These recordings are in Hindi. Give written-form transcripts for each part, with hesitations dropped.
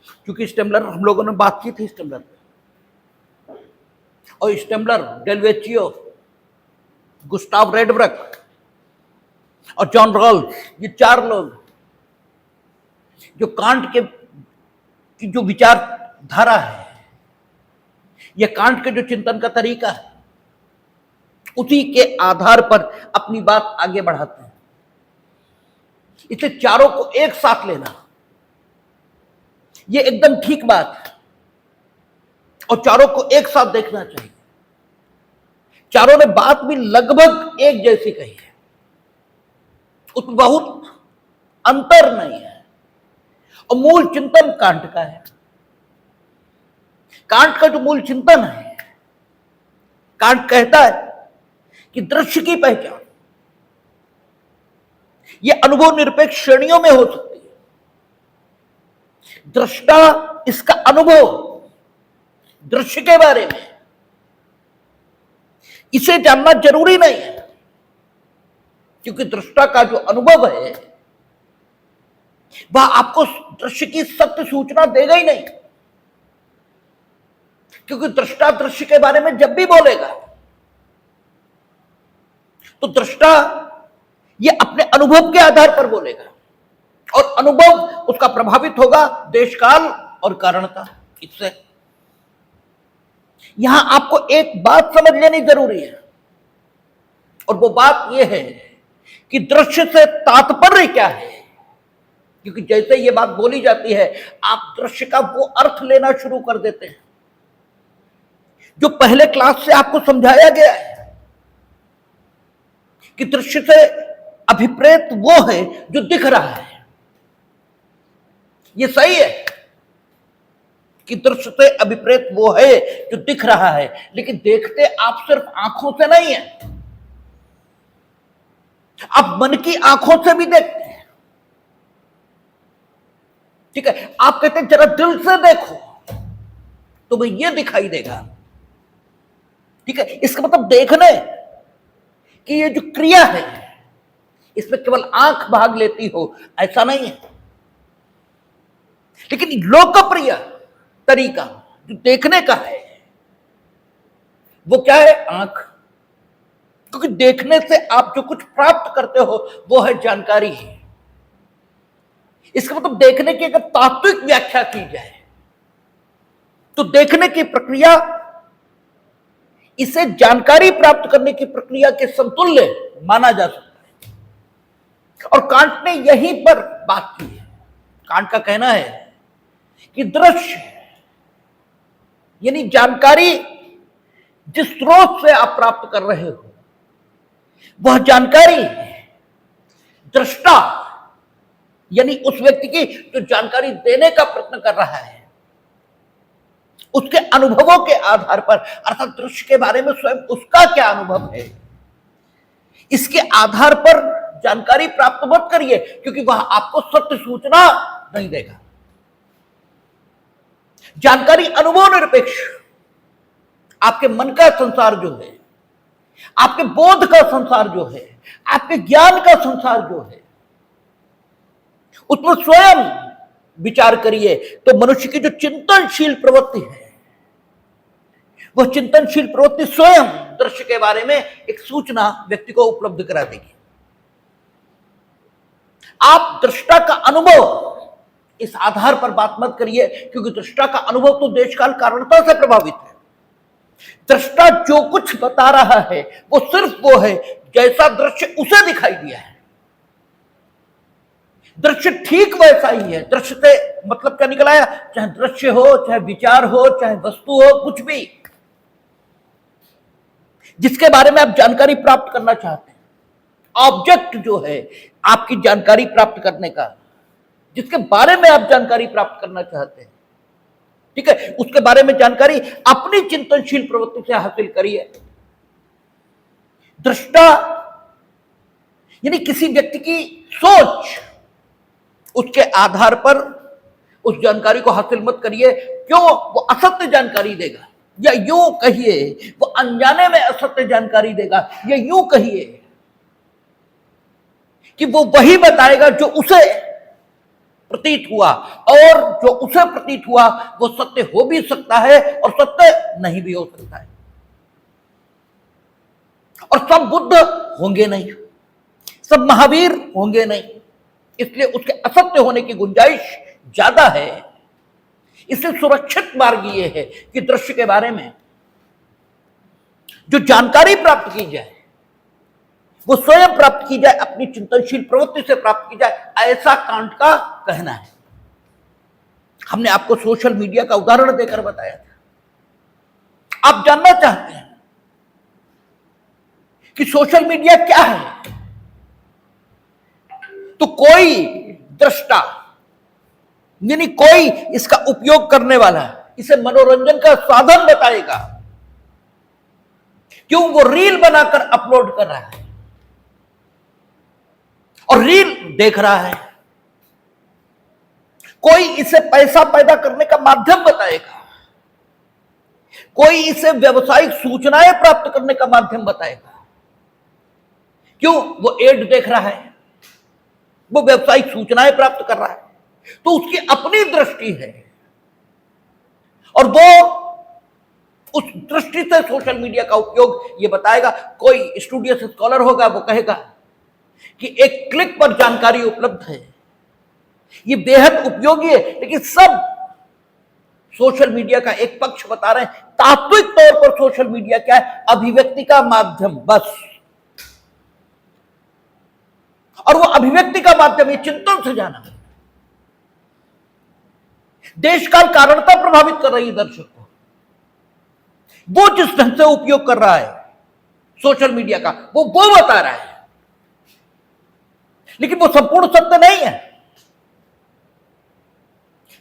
क्योंकि स्टेमलर हम लोगों ने बात की थी स्टेमलर पे, और स्टेमलर, डेल्वेचियो, गुस्टाव रेडब्रक और जॉन रॉल्स, ये 4 लोग जो कांट के की जो विचारधारा है, ये कांट के जो चिंतन का तरीका है, उसी के आधार पर अपनी बात आगे बढ़ाते हैं। इसे चारों को एक साथ लेना ये एकदम ठीक बात है, और चारों को एक साथ देखना चाहिए। चारों ने बात भी लगभग एक जैसी कही है, उसमें बहुत अंतर नहीं है, और मूल चिंतन कांट का है। कांट का जो मूल चिंतन है, कांट कहता है कि दृश्य की पहचान ये अनुभव निरपेक्ष श्रेणियों में हो सकती है। दृष्टा इसका अनुभव दृश्य के बारे में, इसे जानना जरूरी नहीं है, क्योंकि दृष्टा का जो अनुभव है वह आपको दृश्य की सत्य सूचना देगा ही नहीं, क्योंकि दृष्टा दृश्य के बारे में जब भी बोलेगा तो दृष्टा ये अपने अनुभव के आधार पर बोलेगा, और अनुभव उसका प्रभावित होगा देशकाल और कारणता। इससे यहां आपको एक बात समझ लेनी जरूरी है, और वो बात यह है कि दृश्य से तात्पर्य क्या है। क्योंकि जैसे ये बात बोली जाती है, आप दृश्य का वो अर्थ लेना शुरू कर देते हैं जो पहले क्लास से आपको समझाया गया है कि दृश्य से अभिप्रेत वो है जो दिख रहा है। ये सही है कि दृश्य से अभिप्रेत वो है जो दिख रहा है, लेकिन देखते आप सिर्फ आंखों से नहीं है, आप मन की आंखों से भी देखते हैं। ठीक है, आप कहते हैं जरा दिल से देखो तो भाई ये दिखाई देगा। ठीक है, इसका मतलब देखने कि ये जो क्रिया है इसमें केवल आंख भाग लेती हो ऐसा नहीं है, लेकिन लोकप्रिय तरीका जो देखने का है वो क्या है? आंख। क्योंकि देखने से आप जो कुछ प्राप्त करते हो वो है जानकारी। इसका मतलब देखने की अगर तात्विक व्याख्या की जाए तो देखने की प्रक्रिया इसे जानकारी प्राप्त करने की प्रक्रिया के समतुल्य माना जा सकता है, और कांट ने यहीं पर बात की है। कांट का कहना है कि दृश्य यानी जानकारी जिस स्रोत से आप प्राप्त कर रहे हो वह जानकारी दृष्टा यानी उस व्यक्ति की जो जानकारी देने का प्रयत्न कर रहा है उसके अनुभवों के आधार पर, अर्थात दृश्य के बारे में स्वयं उसका क्या अनुभव है, इसके आधार पर जानकारी प्राप्त मत करिए, क्योंकि वह आपको सत्य सूचना नहीं देगा। जानकारी अनुभव निरपेक्ष आपके मन का संसार जो है, आपके बोध का संसार जो है, आपके ज्ञान का संसार जो है, उसमें स्वयं विचार करिए तो मनुष्य की जो चिंतनशील प्रवृत्ति है वह चिंतनशील प्रवृत्ति स्वयं दृश्य के बारे में एक सूचना व्यक्ति को उपलब्ध करा देगी। आप दृष्टा का अनुभव इस आधार पर बात मत करिए, क्योंकि दृष्टा का अनुभव तो देशकाल कारणता से प्रभावित है। दृष्टा जो कुछ बता रहा है वो सिर्फ वो है जैसा दृश्य उसे दिखाई दिया है। दृश्य ठीक वैसा ही है। दृश्य से मतलब क्या निकल आया? चाहे दृश्य हो, चाहे विचार हो, चाहे वस्तु हो, कुछ भी जिसके बारे में आप जानकारी प्राप्त करना चाहते हैं, ऑब्जेक्ट जो है आपकी जानकारी प्राप्त करने का, जिसके बारे में आप जानकारी प्राप्त करना चाहते हैं, ठीक है, उसके बारे में जानकारी अपनी चिंतनशील प्रवृत्ति से हासिल करिए। दृष्टा यानी किसी व्यक्ति की सोच, उसके आधार पर उस जानकारी को हासिल मत करिए। क्यों? वो असत्य जानकारी देगा, या यूं कहिए वो अनजाने में असत्य जानकारी देगा, या यूं कहिए कि वो वही बताएगा जो उसे प्रतीत हुआ, और जो उसे प्रतीत हुआ वो सत्य हो भी सकता है और सत्य नहीं भी हो सकता है। और सब बुद्ध होंगे नहीं, सब महावीर होंगे नहीं, इसलिए उसके असत्य होने की गुंजाइश ज्यादा है। इससे सुरक्षित मार्ग ये है कि दृश्य के बारे में जो जानकारी प्राप्त की जाए वो स्वयं प्राप्त की जाए, अपनी चिंतनशील प्रवृत्ति से प्राप्त की जाए, ऐसा कांट का कहना है। हमने आपको सोशल मीडिया का उदाहरण देकर बताया था। आप जानना चाहते हैं कि सोशल मीडिया क्या है, तो कोई दृष्टा यानी कोई इसका उपयोग करने वाला इसे मनोरंजन का साधन बताएगा। क्यों? वो रील बनाकर अपलोड कर रहा है और रील देख रहा है। कोई इसे पैसा पैदा करने का माध्यम बताएगा, कोई इसे व्यवसायिक सूचनाएं प्राप्त करने का माध्यम बताएगा। क्यों? वो एड देख रहा है, वो व्यवसायिक सूचनाएं प्राप्त कर रहा है, तो उसकी अपनी दृष्टि है और वो उस दृष्टि से सोशल मीडिया का उपयोग ये बताएगा। कोई स्टूडियस स्कॉलर होगा, वो कहेगा कि एक क्लिक पर जानकारी उपलब्ध है, ये बेहद उपयोगी है, लेकिन सब सोशल मीडिया का एक पक्ष बता रहे हैं। तात्विक तौर पर सोशल मीडिया क्या है? अभिव्यक्ति का माध्यम, बस। और वो अभिव्यक्ति का माध्यम ये चिंतन से जाना, देश काल कारणता प्रभावित कर रही है दर्शक को। वो जिस ढंग से उपयोग कर रहा है सोशल मीडिया का, वो बता रहा है, लेकिन वो संपूर्ण सत्य नहीं है।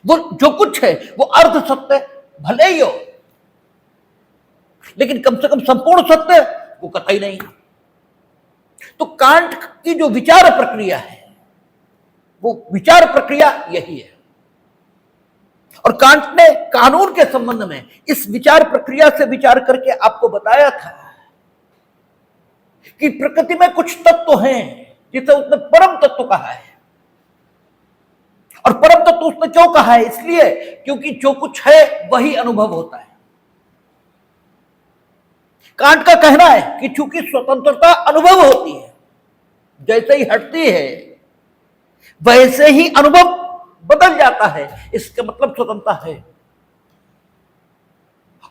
वो जो कुछ है वो अर्ध सत्य भले ही हो, लेकिन कम से कम संपूर्ण सत्य वो कतई नहीं है। तो कांट की जो विचार प्रक्रिया है, वो विचार प्रक्रिया यही है। और कांट ने कानून के संबंध में इस विचार प्रक्रिया से विचार करके आपको बताया था कि प्रकृति में कुछ तत्व हैं जिसे उसने परम तत्व कहा है। और परम तत्व उसने क्यों कहा है? इसलिए क्योंकि जो कुछ है वही अनुभव होता है। कांट का कहना है कि चूंकि स्वतंत्रता अनुभव होती है, जैसे ही हटती है वैसे ही अनुभव बदल जाता है, इसका मतलब स्वतंत्रता है।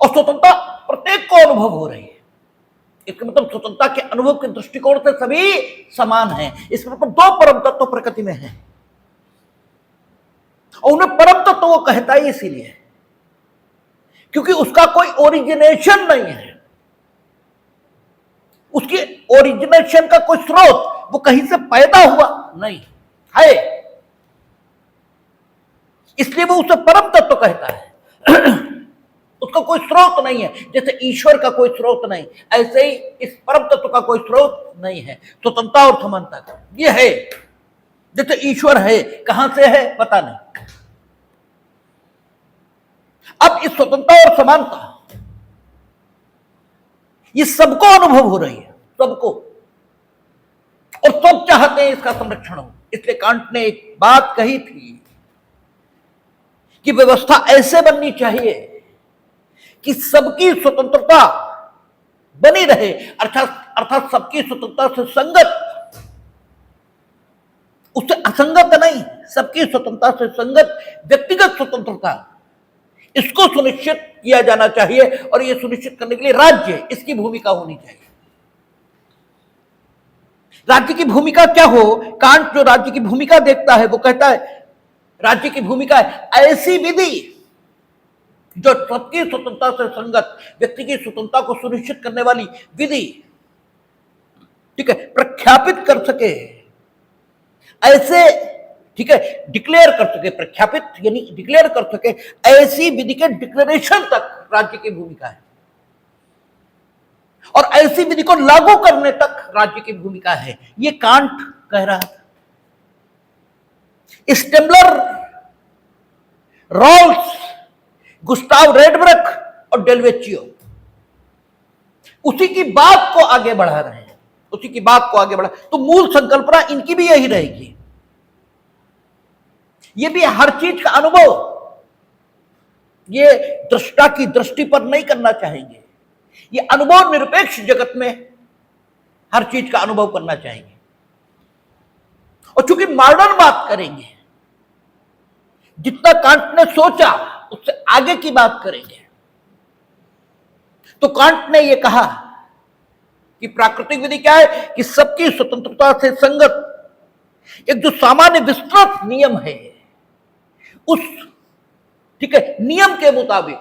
और स्वतंत्रता प्रत्येक को अनुभव हो रही है, इसका मतलब स्वतंत्रता के अनुभव के दृष्टिकोण से सभी समान हैं। इसका मतलब दो परम तत्व प्रकृति में हैं, और उन्हें परम तत्व वो कहता ही इसीलिए क्योंकि उसका कोई ओरिजिनेशन नहीं है, उसकी ओरिजिनेशन का कोई स्रोत, वो कहीं से पैदा हुआ नहीं है, इसलिए वो उसे परम तत्व कहता है। उसका कोई स्रोत नहीं है, जैसे ईश्वर का कोई स्रोत नहीं, ऐसे ही इस परम तत्व का कोई स्रोत नहीं है। स्वतंत्रता और समानता का ये है, जैसे ईश्वर है, कहां से है पता नहीं। अब इस स्वतंत्रता और समानता ये सबको अनुभव हो रही है, सबको, और सब चाहते हैं इसका संरक्षण हो। इसलिए कांट ने एक बात कही थी कि व्यवस्था ऐसे बननी चाहिए कि सबकी स्वतंत्रता बनी रहे, अर्थात सबकी स्वतंत्रता से संगत, उससे असंगत नहीं, सबकी स्वतंत्रता से संगत व्यक्तिगत स्वतंत्रता, इसको सुनिश्चित किया जाना चाहिए। और यह सुनिश्चित करने के लिए राज्य, इसकी भूमिका होनी चाहिए। राज्य की भूमिका क्या हो? कांट जो राज्य की भूमिका देखता है वो कहता है राज्य की भूमिका है ऐसी विधि जो सबकी स्वतंत्रता से संगत, व्यक्ति की स्वतंत्रता को सुनिश्चित करने वाली विधि, ठीक है, प्रख्यापित कर सके, ऐसे, ठीक है, डिक्लेयर कर सके, प्रख्यापित यानी डिक्लेयर कर सके, ऐसी विधि के डिक्लेरेशन तक राज्य की भूमिका है, और ऐसी विधि को लागू करने तक राज्य की भूमिका है। ये कांट कह रहा था। स्टेमलर, रॉल्स, गुस्टाव रेडब्रक और डेल्वेचियो उसी की बात को आगे बढ़ा रहे हैं, उसी की बात को आगे बढ़ा। तो मूल संकल्पना इनकी भी यही रहेगी ये भी हर चीज का अनुभव, ये दृष्टा की दृष्टि पर नहीं करना चाहेंगे, ये अनुभव निरपेक्ष जगत में हर चीज का अनुभव करना चाहेंगे। और चूंकि मॉडर्न बात करेंगे, जितना कांट ने सोचा उससे आगे की बात करेंगे, तो कांट ने यह कहा कि प्राकृतिक विधि क्या है कि सबकी स्वतंत्रता से संगत एक जो सामान्य विस्तृत नियम है, उस ठीक है नियम के मुताबिक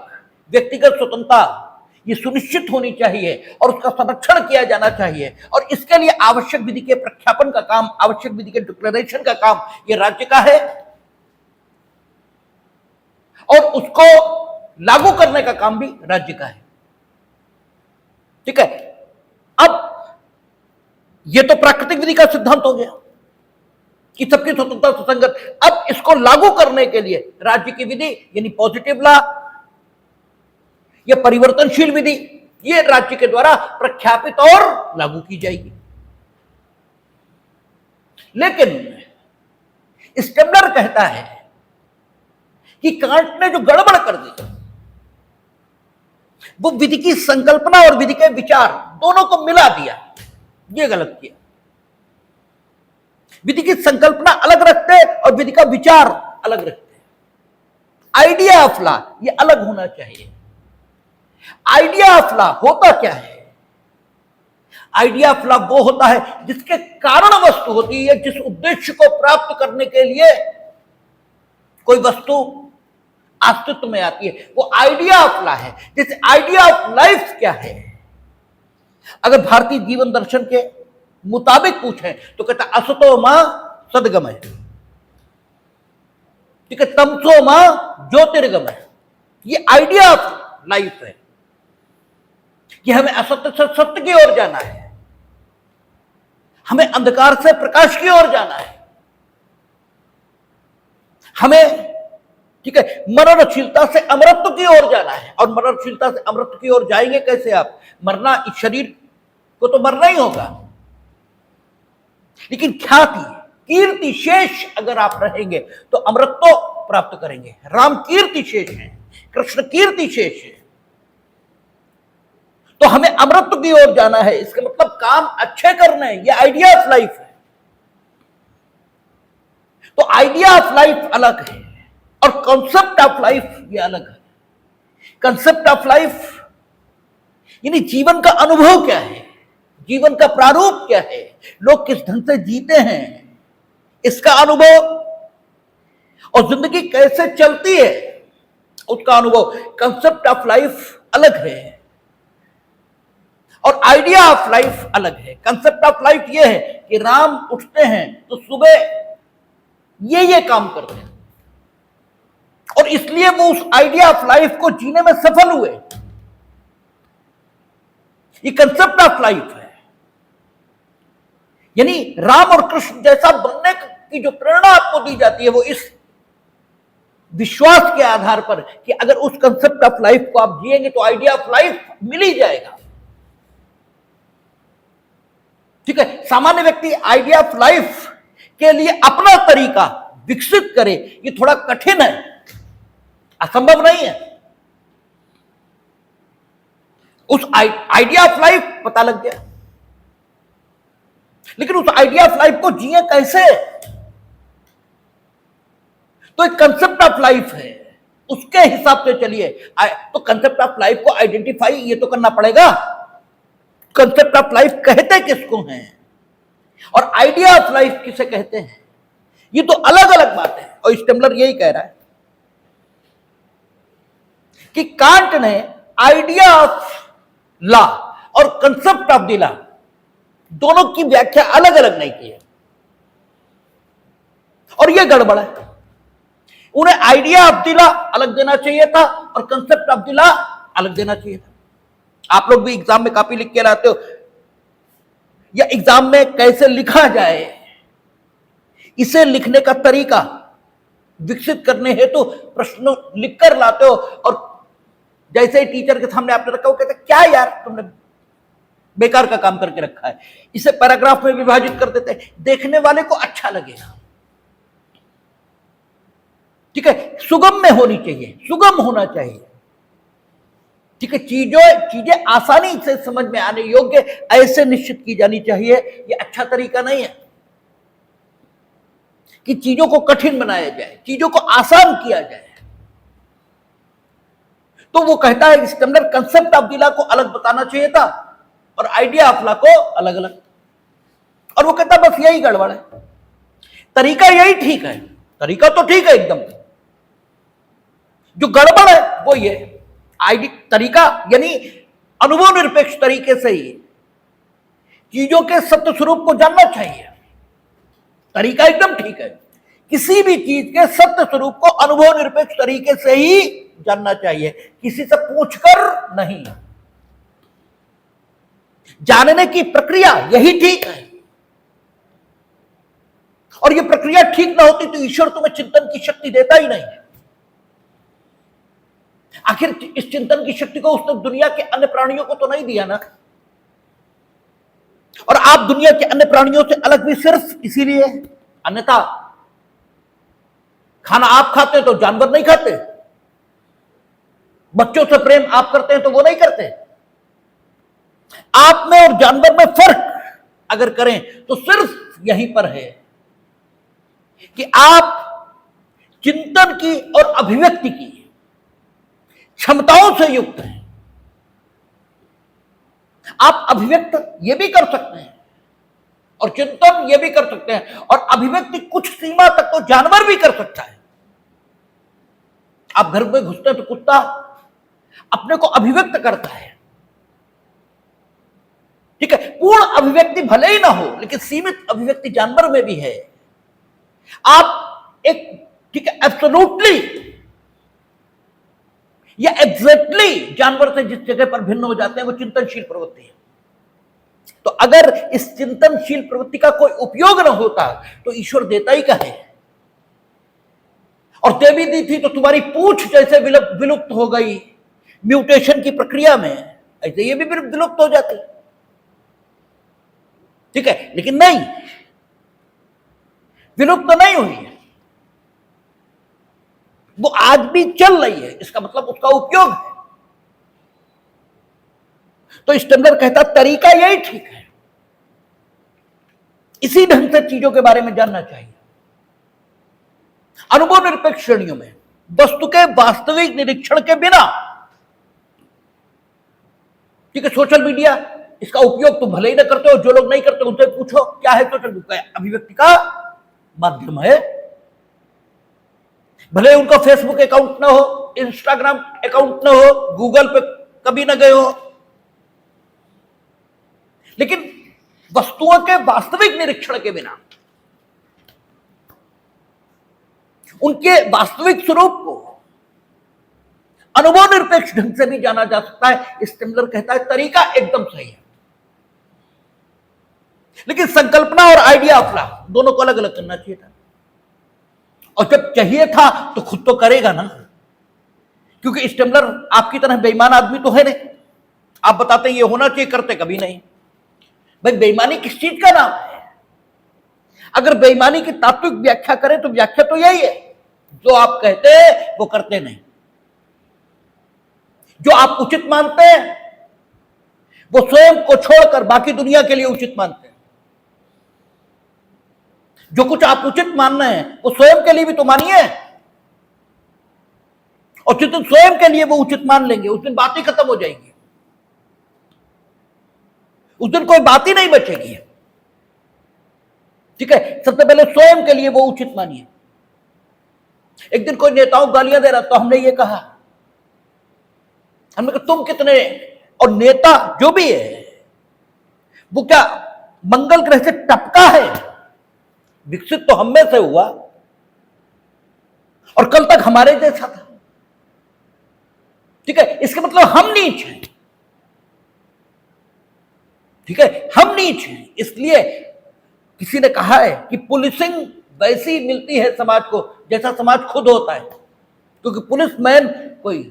व्यक्तिगत स्वतंत्रता ये सुनिश्चित होनी चाहिए और उसका संरक्षण किया जाना चाहिए। और इसके लिए आवश्यक विधि के प्रख्यापन का काम, आवश्यक विधि के डिक्लेरेशन का काम ये राज्य का है, और उसको लागू करने का काम भी राज्य का है। ठीक है, अब ये तो प्राकृतिक विधि का सिद्धांत हो गया कि सबकी स्वतंत्रता सुसंगत। अब इसको लागू करने के लिए राज्य की विधि यानी पॉजिटिव लॉ या परिवर्तनशील विधि ये राज्य के द्वारा प्रख्यापित और लागू की जाएगी। लेकिन स्टेबलर कहता है कि कांट ने जो गड़बड़ कर दी वो विधि की संकल्पना और विधि के विचार दोनों को मिला दिया, ये गलत किया। विधि की संकल्पना अलग रखते और विधि का विचार अलग रखते। आइडिया ऑफ लॉ ये अलग होना चाहिए। आइडिया ऑफ लॉ होता क्या है? आइडिया ऑफ लॉ वो होता है जिसके कारण वस्तु होती है, जिस उद्देश्य को प्राप्त करने के लिए कोई वस्तु अस्तित्व में आती है, वो आइडिया ऑफ लॉ है। जैसे आइडिया ऑफ लाइफ क्या है? अगर भारतीय जीवन दर्शन के मुताबिक पूछें तो कहता असतो मां सदगमय, ठीक है, तमसो मां ज्योतिर्गमय। ये आइडिया ऑफ लाइफ है कि हमें असत्य से सत्य की ओर जाना है, हमें अंधकार से प्रकाश की ओर जाना है, हमें ठीक है मरणशीलता से अमरत्व की ओर जाना है। और मरणशीलता से अमरत्व की ओर जाएंगे कैसे आप? मरना, इस शरीर को तो मरना ही होगा, लेकिन ख्याति, कीर्ति शेष अगर आप रहेंगे तो अमरत्व प्राप्त करेंगे। राम कीर्ति शेष है, कृष्ण कीर्ति शेष है, तो हमें अमृत की ओर जाना है। इसका मतलब काम अच्छे करने हैं, ये आइडिया ऑफ लाइफ है। तो आइडिया ऑफ लाइफ अलग है और कॉन्सेप्ट ऑफ लाइफ ये अलग है। कॉन्सेप्ट ऑफ लाइफ यानी जीवन का अनुभव क्या है, जीवन का प्रारूप क्या है, लोग किस ढंग से जीते हैं, इसका अनुभव, और जिंदगी कैसे चलती है उसका अनुभव। कॉन्सेप्ट ऑफ लाइफ अलग है और आइडिया ऑफ लाइफ अलग है। कंसेप्ट ऑफ लाइफ ये है कि राम उठते हैं तो सुबह ये काम करते हैं और इसलिए वो उस आइडिया ऑफ लाइफ को जीने में सफल हुए। ये कंसेप्ट ऑफ लाइफ है। यानी राम और कृष्ण जैसा बनने की जो प्रेरणा आपको दी जाती है वो इस विश्वास के आधार पर कि अगर उस कंसेप्ट ऑफ लाइफ को आप जिएंगे तो आइडिया ऑफ लाइफ मिल ही जाएगा। ठीक है, सामान्य व्यक्ति आइडिया ऑफ लाइफ के लिए अपना तरीका विकसित करे, ये थोड़ा कठिन है, असंभव नहीं है। उस आइडिया ऑफ लाइफ पता लग गया, लेकिन उस आइडिया ऑफ लाइफ को जिए कैसे? तो एक कंसेप्ट ऑफ लाइफ है, उसके हिसाब से चलिए। तो कंसेप्ट ऑफ लाइफ को आइडेंटिफाई ये तो करना पड़ेगा, कंसेप्ट ऑफ लाइफ कहते किसको हैं और आइडिया ऑफ लाइफ किसे कहते हैं, ये तो अलग अलग बात है। और स्टेबलर यही कह रहा है कि कांट ने आइडिया ऑफ लॉ और कंसेप्ट ऑफ द लॉ दोनों की व्याख्या अलग अलग नहीं की है और यह गड़बड़ है। उन्हें आइडिया ऑफ द लॉ अलग देना चाहिए था और कंसेप्ट ऑफ द लॉ अलग देना चाहिए था। आप लोग भी एग्जाम में कॉपी लिख के लाते हो या एग्जाम में कैसे लिखा जाए, इसे लिखने का तरीका विकसित करने हेतु प्रश्न लिखकर लाते हो और जैसे ही टीचर के सामने आपने रखा वो कहते क्या यार तुमने बेकार का काम करके रखा है, इसे पैराग्राफ में विभाजित कर देते, देखने वाले को अच्छा लगेगा। ठीक है, सुगम में होनी चाहिए, सुगम होना चाहिए। ठीक है, चीजें आसानी से समझ में आने योग्य ऐसे निश्चित की जानी चाहिए। ये अच्छा तरीका नहीं है कि चीजों को कठिन बनाया जाए, चीजों को आसान किया जाए। तो वो कहता है Stammler concept of the law को अलग बताना चाहिए था और आइडिया ऑफ लॉ को अलग अलग, और वो कहता बस यही गड़बड़ है, तरीका यही ठीक है, तरीका तो ठीक है एकदम, जो गड़बड़ है वो ये तरीका यानी अनुभव निरपेक्ष तरीके से ही चीजों के सत्य स्वरूप को जानना चाहिए। तरीका एकदम ठीक है, किसी भी चीज के सत्य स्वरूप को अनुभव निरपेक्ष तरीके से ही जानना चाहिए, किसी से पूछकर नहीं। जानने की प्रक्रिया यही ठीक है, और यह प्रक्रिया ठीक ना होती तो ईश्वर तुम्हें चिंतन की शक्ति देता ही नहीं। आखिर इस चिंतन की शक्ति को उसने दुनिया के अन्य प्राणियों को तो नहीं दिया ना, और आप दुनिया के अन्य प्राणियों से अलग भी सिर्फ इसीलिए, अन्यथा खाना आप खाते हैं तो जानवर नहीं खाते, बच्चों से प्रेम आप करते हैं तो वो नहीं करते। आप में और जानवर में फर्क अगर करें तो सिर्फ यहीं पर है कि आप चिंतन की और अभिव्यक्ति की क्षमताओं से युक्त हैं। आप अभिव्यक्त ये भी कर सकते हैं और चिंतन ये भी कर सकते हैं, और अभिव्यक्ति कुछ सीमा तक तो जानवर भी कर सकता है। आप घर में घुसते हैं तो कुत्ता अपने को अभिव्यक्त करता है, ठीक है, पूर्ण अभिव्यक्ति भले ही ना हो लेकिन सीमित अभिव्यक्ति जानवर में भी है। आप एक, ठीक है, एब्सोल्युटली या एग्जैक्टली जानवर से जिस जगह पर भिन्न हो जाते हैं वो चिंतनशील प्रवृत्ति है। तो अगर इस चिंतनशील प्रवृत्ति का कोई उपयोग न होता तो ईश्वर देता ही क्या है, और दे भी दी थी तो तुम्हारी पूंछ जैसे विलुप्त हो गई म्यूटेशन की प्रक्रिया में, ऐसे ये भी विलुप्त हो जाती, ठीक है, लेकिन नहीं, विलुप्त नहीं हुई है, वो आज भी चल रही है, इसका मतलब उसका उपयोग है। तो स्टेमलर कहता तरीका यही ठीक है, इसी ढंग से चीजों के बारे में जानना चाहिए। अनुभव निरपेक्ष श्रेणियों में वस्तु के वास्तविक निरीक्षण के बिना, ठीक है, सोशल मीडिया इसका उपयोग तुम भले ही ना करते हो, जो लोग नहीं करते उनसे पूछो क्या है सोशल मीडिया, अभिव्यक्ति का माध्यम है। भले उनका फेसबुक अकाउंट ना हो, इंस्टाग्राम अकाउंट ना हो, गूगल पे कभी ना गए हो, लेकिन वस्तुओं के वास्तविक निरीक्षण के बिना उनके वास्तविक स्वरूप को अनुभव निरपेक्ष ढंग से भी जाना जा सकता है। स्टेमलर कहता है तरीका एकदम सही है, लेकिन संकल्पना और आइडिया ऑफ लॉ दोनों को अलग अलग करना चाहिए था, और जब चाहिए था तो खुद तो करेगा ना, क्योंकि स्टेमलर आपकी तरह बेईमान आदमी तो है नहीं। आप बताते हैं ये होना चाहिए, करते कभी नहीं। भाई बेईमानी किस चीज का नाम है? अगर बेईमानी की तात्विक व्याख्या करें तो व्याख्या तो यही है, जो आप कहते हैं वो करते नहीं, जो आप उचित मानते हैं वो स्वयं को छोड़कर बाकी दुनिया के लिए उचित मानते हैं। जो कुछ आप उचित मान रहे हैं वो स्वयं के लिए भी तो मानिए, और जिस दिन स्वयं के लिए वो उचित मान लेंगे उस दिन बात ही खत्म हो जाएगी, उस दिन कोई बात ही नहीं बचेगी, ठीक है। सबसे पहले स्वयं के लिए वो उचित मानिए। एक दिन कोई नेताओं गालियां दे रहा तो हमने ये कहा, हमने कहा तुम कितने, और नेता जो भी है वो क्या मंगल ग्रह से टपका है? विकसित तो हम में से हुआ और कल तक हमारे जैसा था, ठीक है। इसका मतलब हम नीच हैं, ठीक है, हम नीच हैं। इसलिए किसी ने कहा है कि पुलिसिंग वैसी मिलती है समाज को जैसा समाज खुद होता है, क्योंकि पुलिस मैन कोई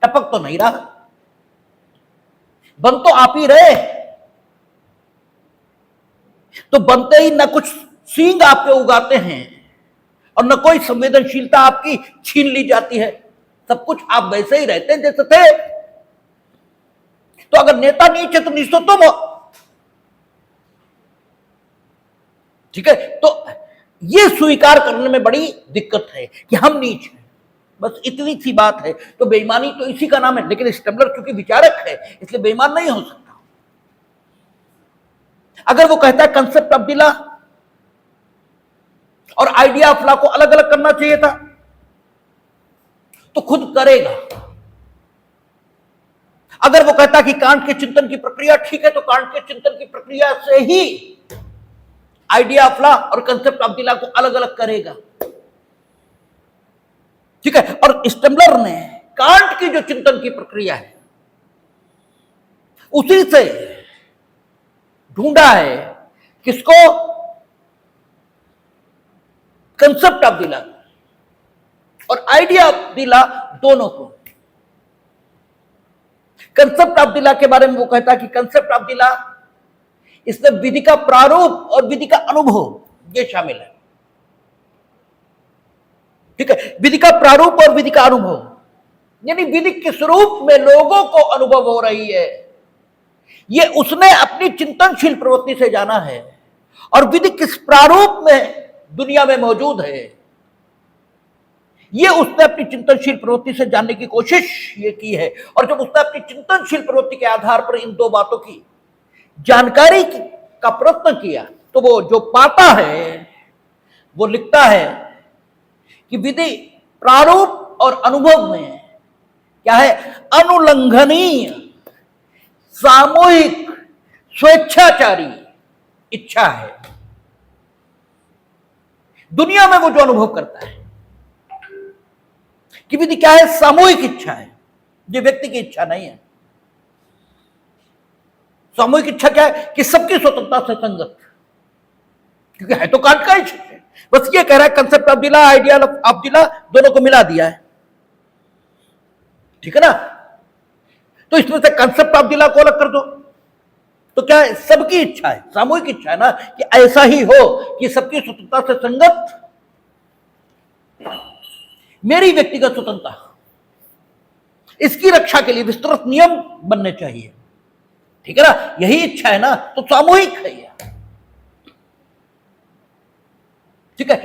टपक तो नहीं रहा, बन तो आप ही रहे, तो बनते ही ना कुछ सींग आपके उगाते हैं और न कोई संवेदनशीलता आपकी छीन ली जाती है, सब कुछ आप वैसे ही रहते हैं जैसे थे। तो अगर नेता नीच है तो नीच तो तुम हो, ठीक है। तो ये स्वीकार करने में बड़ी दिक्कत है कि हम नीच हैं, बस इतनी सी बात है। तो बेईमानी तो इसी का नाम है, लेकिन स्टेमलर क्योंकि विचारक है इसलिए बेईमान नहीं हो सकता। अगर वो कहता है कंसेप्ट ऑफ द लॉ और आइडिया ऑफ लॉ को अलग अलग करना चाहिए था, तो खुद करेगा। अगर वो कहता कि कांट के चिंतन की प्रक्रिया ठीक है, तो कांट के चिंतन की प्रक्रिया से ही आइडिया ऑफ लॉ और कंसेप्ट ऑफ द लॉ को अलग अलग करेगा, ठीक है। और स्टेमलर ने कांट की जो चिंतन की प्रक्रिया है उसी से ढूंढा है किसको, कंसेप्ट ऑफ द लॉ और आइडिया ऑफ द लॉ, दोनों को। कंसेप्ट ऑफ द लॉ के बारे में वो कहता है कि कंसेप्ट ऑफ द लॉ, इसमें विधि का प्रारूप और विधि का अनुभव ये शामिल है, ठीक है। विधि का प्रारूप और विधि का अनुभव, यानी विधि किस रूप में लोगों को अनुभव हो रही है, ये उसने अपनी चिंतनशील प्रवृत्ति से जाना है। और विधि किस प्रारूप में दुनिया में मौजूद है, ये उसने अपनी चिंतनशील प्रवृत्ति से जानने की कोशिश ये की है। और जब उसने अपनी चिंतनशील प्रवृत्ति के आधार पर इन दो बातों की जानकारी का प्रयत्न किया, तो वो जो पाता है वो लिखता है कि विधि प्रारूप और अनुभव में क्या है, अनुलंघनीय सामूहिक स्वेच्छाचारी इच्छा है। दुनिया में वो जो अनुभव करता है कि विधि क्या है, सामूहिक इच्छा है, ये व्यक्ति की इच्छा नहीं है। सामूहिक इच्छा क्या है कि सबकी स्वतंत्रता से संगत, क्योंकि है तो कांट का इच्छा है। बस ये कह रहा है concept of the law, idea of the law, दोनों को मिला दिया है, ठीक है ना। तो इसमें से कंसेप्ट ऑफ द लॉ को अलग कर दो, तो क्या है, सबकी इच्छा है, सामूहिक इच्छा है ना, कि ऐसा ही हो कि सबकी स्वतंत्रता से संगत मेरी व्यक्तिगत स्वतंत्रता, इसकी रक्षा के लिए विस्तृत नियम बनने चाहिए, ठीक है ना। यही इच्छा है ना, तो सामूहिक है ये, ठीक है।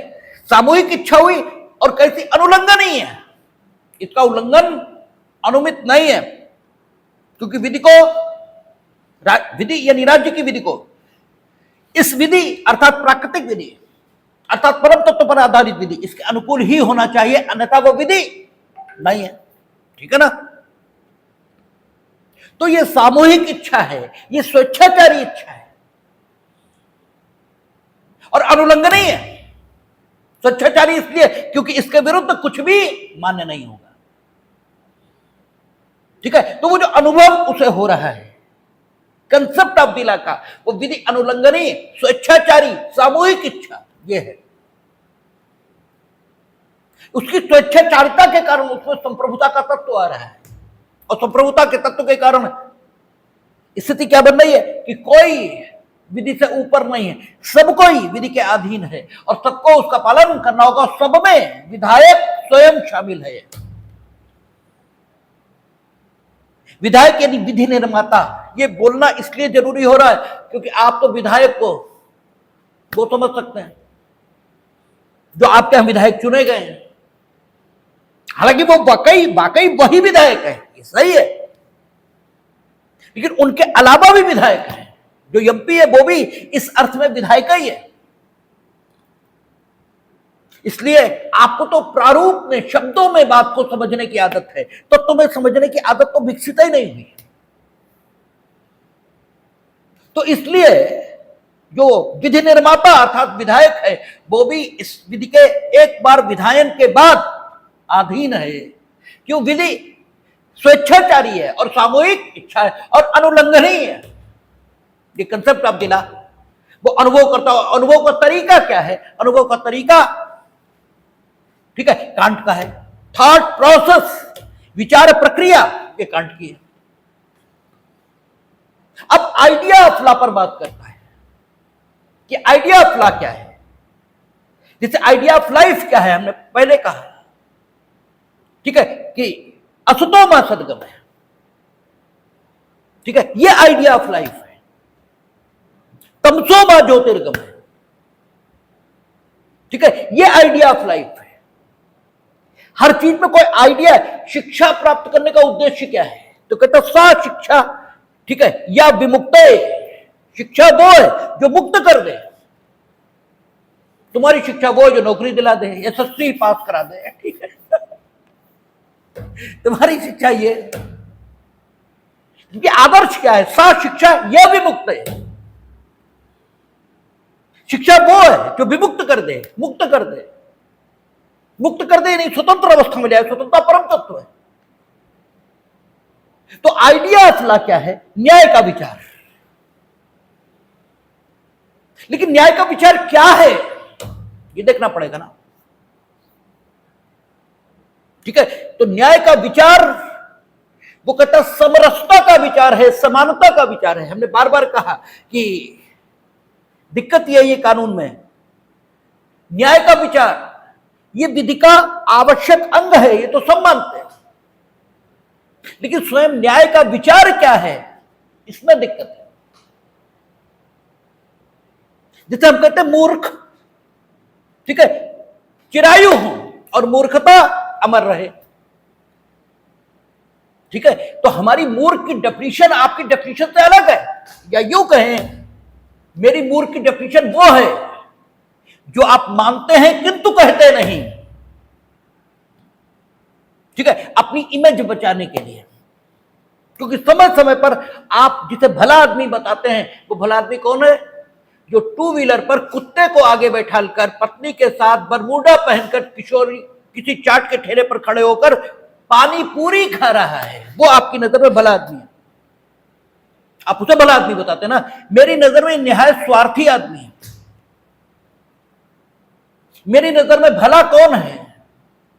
सामूहिक इच्छा हुई और कैसी, अनुलंघन ही है, इसका उल्लंघन अनुमित नहीं है, क्योंकि विधि को, विधि यानी राज्य की विधि को, इस विधि अर्थात प्राकृतिक विधि अर्थात परम तत्व पर आधारित विधि, इसके अनुकूल ही होना चाहिए, अन्यथा वो विधि नहीं है, ठीक है ना। तो ये सामूहिक इच्छा है, ये स्वेच्छाचारी इच्छा है और अनुलंघन ही है। स्वेच्छाचारी इसलिए क्योंकि इसके विरुद्ध कुछ भी मान्य नहीं होगा, ठीक है। तो वो जो अनुभव उसे हो रहा है कंसेप्ट ऑफ द लॉ का, वो विधि अनुलंघनीय स्वेच्छाचारी सामूहिक इच्छा ये है। उसकी स्वेच्छाचारिता के कारण उसमें संप्रभुता का तत्व आ रहा है, और संप्रभुता के तत्व के कारण स्थिति क्या बन रही है कि कोई विधि से ऊपर नहीं है, सब कोई विधि के अधीन है और सबको उसका पालन करना होगा। सब में विधायक स्वयं शामिल है। विधायक यानी विधि निर्माता, ये बोलना इसलिए जरूरी हो रहा है क्योंकि आप तो विधायक को वो समझ सकते हैं जो आपके यहाँ विधायक चुने गए हैं, हालांकि वो वाकई वही विधायक है, ये सही है, लेकिन उनके अलावा भी विधायक हैं। जो एमपी है वो भी इस अर्थ में विधायक ही है। इसलिए आपको तो प्रारूप में, शब्दों में बात को समझने की आदत है, तो तुम्हें समझने की आदत तो विकसित ही नहीं हुई। तो इसलिए जो विधि निर्माता अर्थात विधायक है वो भी इस विधि के एक बार विधायन के बाद अधीन है। क्यों? विधि स्वेच्छाचारी है और सामूहिक इच्छा है और अनुलंघनीय है। ये कंसेप्ट ऑफ द लॉ वो अनुभव करता हो। अनुभव का तरीका क्या है? अनुभव का तरीका ठीक है कांट का है। थॉट प्रोसेस, विचार प्रक्रिया, ये कांट की है। अब आइडिया ऑफ लॉ पर बात करता है कि आइडिया ऑफ लॉ क्या है। जैसे आइडिया ऑफ लाइफ क्या है, हमने पहले कहा, ठीक है, कि असतो मा सद्गमय, ठीक है, ये आइडिया ऑफ लाइफ है। तमसो मा ज्योतिर्गमय, ठीक है, ये आइडिया ऑफ लाइफ है। हर चीज में कोई आइडिया है। शिक्षा प्राप्त करने का उद्देश्य क्या है, तो कहता सा शिक्षा, ठीक है, या विमुक्त, शिक्षा वो है जो मुक्त कर दे। तुम्हारी शिक्षा वो है जो नौकरी दिला दे, एसएससी पास करा दे, ठीक है। तुम्हारी शिक्षा ये, आदर्श क्या है, सा शिक्षा यह विमुक्त है। शिक्षा वो है जो विमुक्त कर दे, मुक्त कर दे, मुक्त कर दे नहीं, स्वतंत्र अवस्था में जाए, स्वतंत्रता परम तत्व है। तो आइडिया ऑफ लॉ क्या है, न्याय का विचार। लेकिन न्याय का विचार क्या है ये देखना पड़ेगा ना, ठीक है। तो न्याय का विचार वो कहता समरसता का विचार है, समानता का विचार है। हमने बार बार कहा कि दिक्कत यह है कानून में, न्याय का विचार ये विधि का आवश्यक अंग है, ये तो सब मानते हैं, लेकिन स्वयं न्याय का विचार क्या है, इसमें दिक्कत है। जैसे हम कहते हैं मूर्ख, ठीक है, चिरायु हो और मूर्खता अमर रहे, ठीक है। तो हमारी मूर्ख की डेफिनेशन आपकी डेफिनेशन से अलग है। या यूं कहें, मेरी मूर्ख की डेफिनेशन वो है जो आप मानते हैं किंतु कहते नहीं, ठीक है, अपनी इमेज बचाने के लिए। क्योंकि समय समय पर आप जिसे भला आदमी बताते हैं, वो भला आदमी कौन है, जो टू व्हीलर पर कुत्ते को आगे बैठाकर पत्नी के साथ बरमूडा पहनकर किशोरी किसी चाट के ठेले पर खड़े होकर पानी पूरी खा रहा है, वो आपकी नजर में भला आदमी है। आप उसे भला आदमी बताते ना, मेरी नजर में निहायत स्वार्थी आदमी है। मेरी नजर में भला कौन है,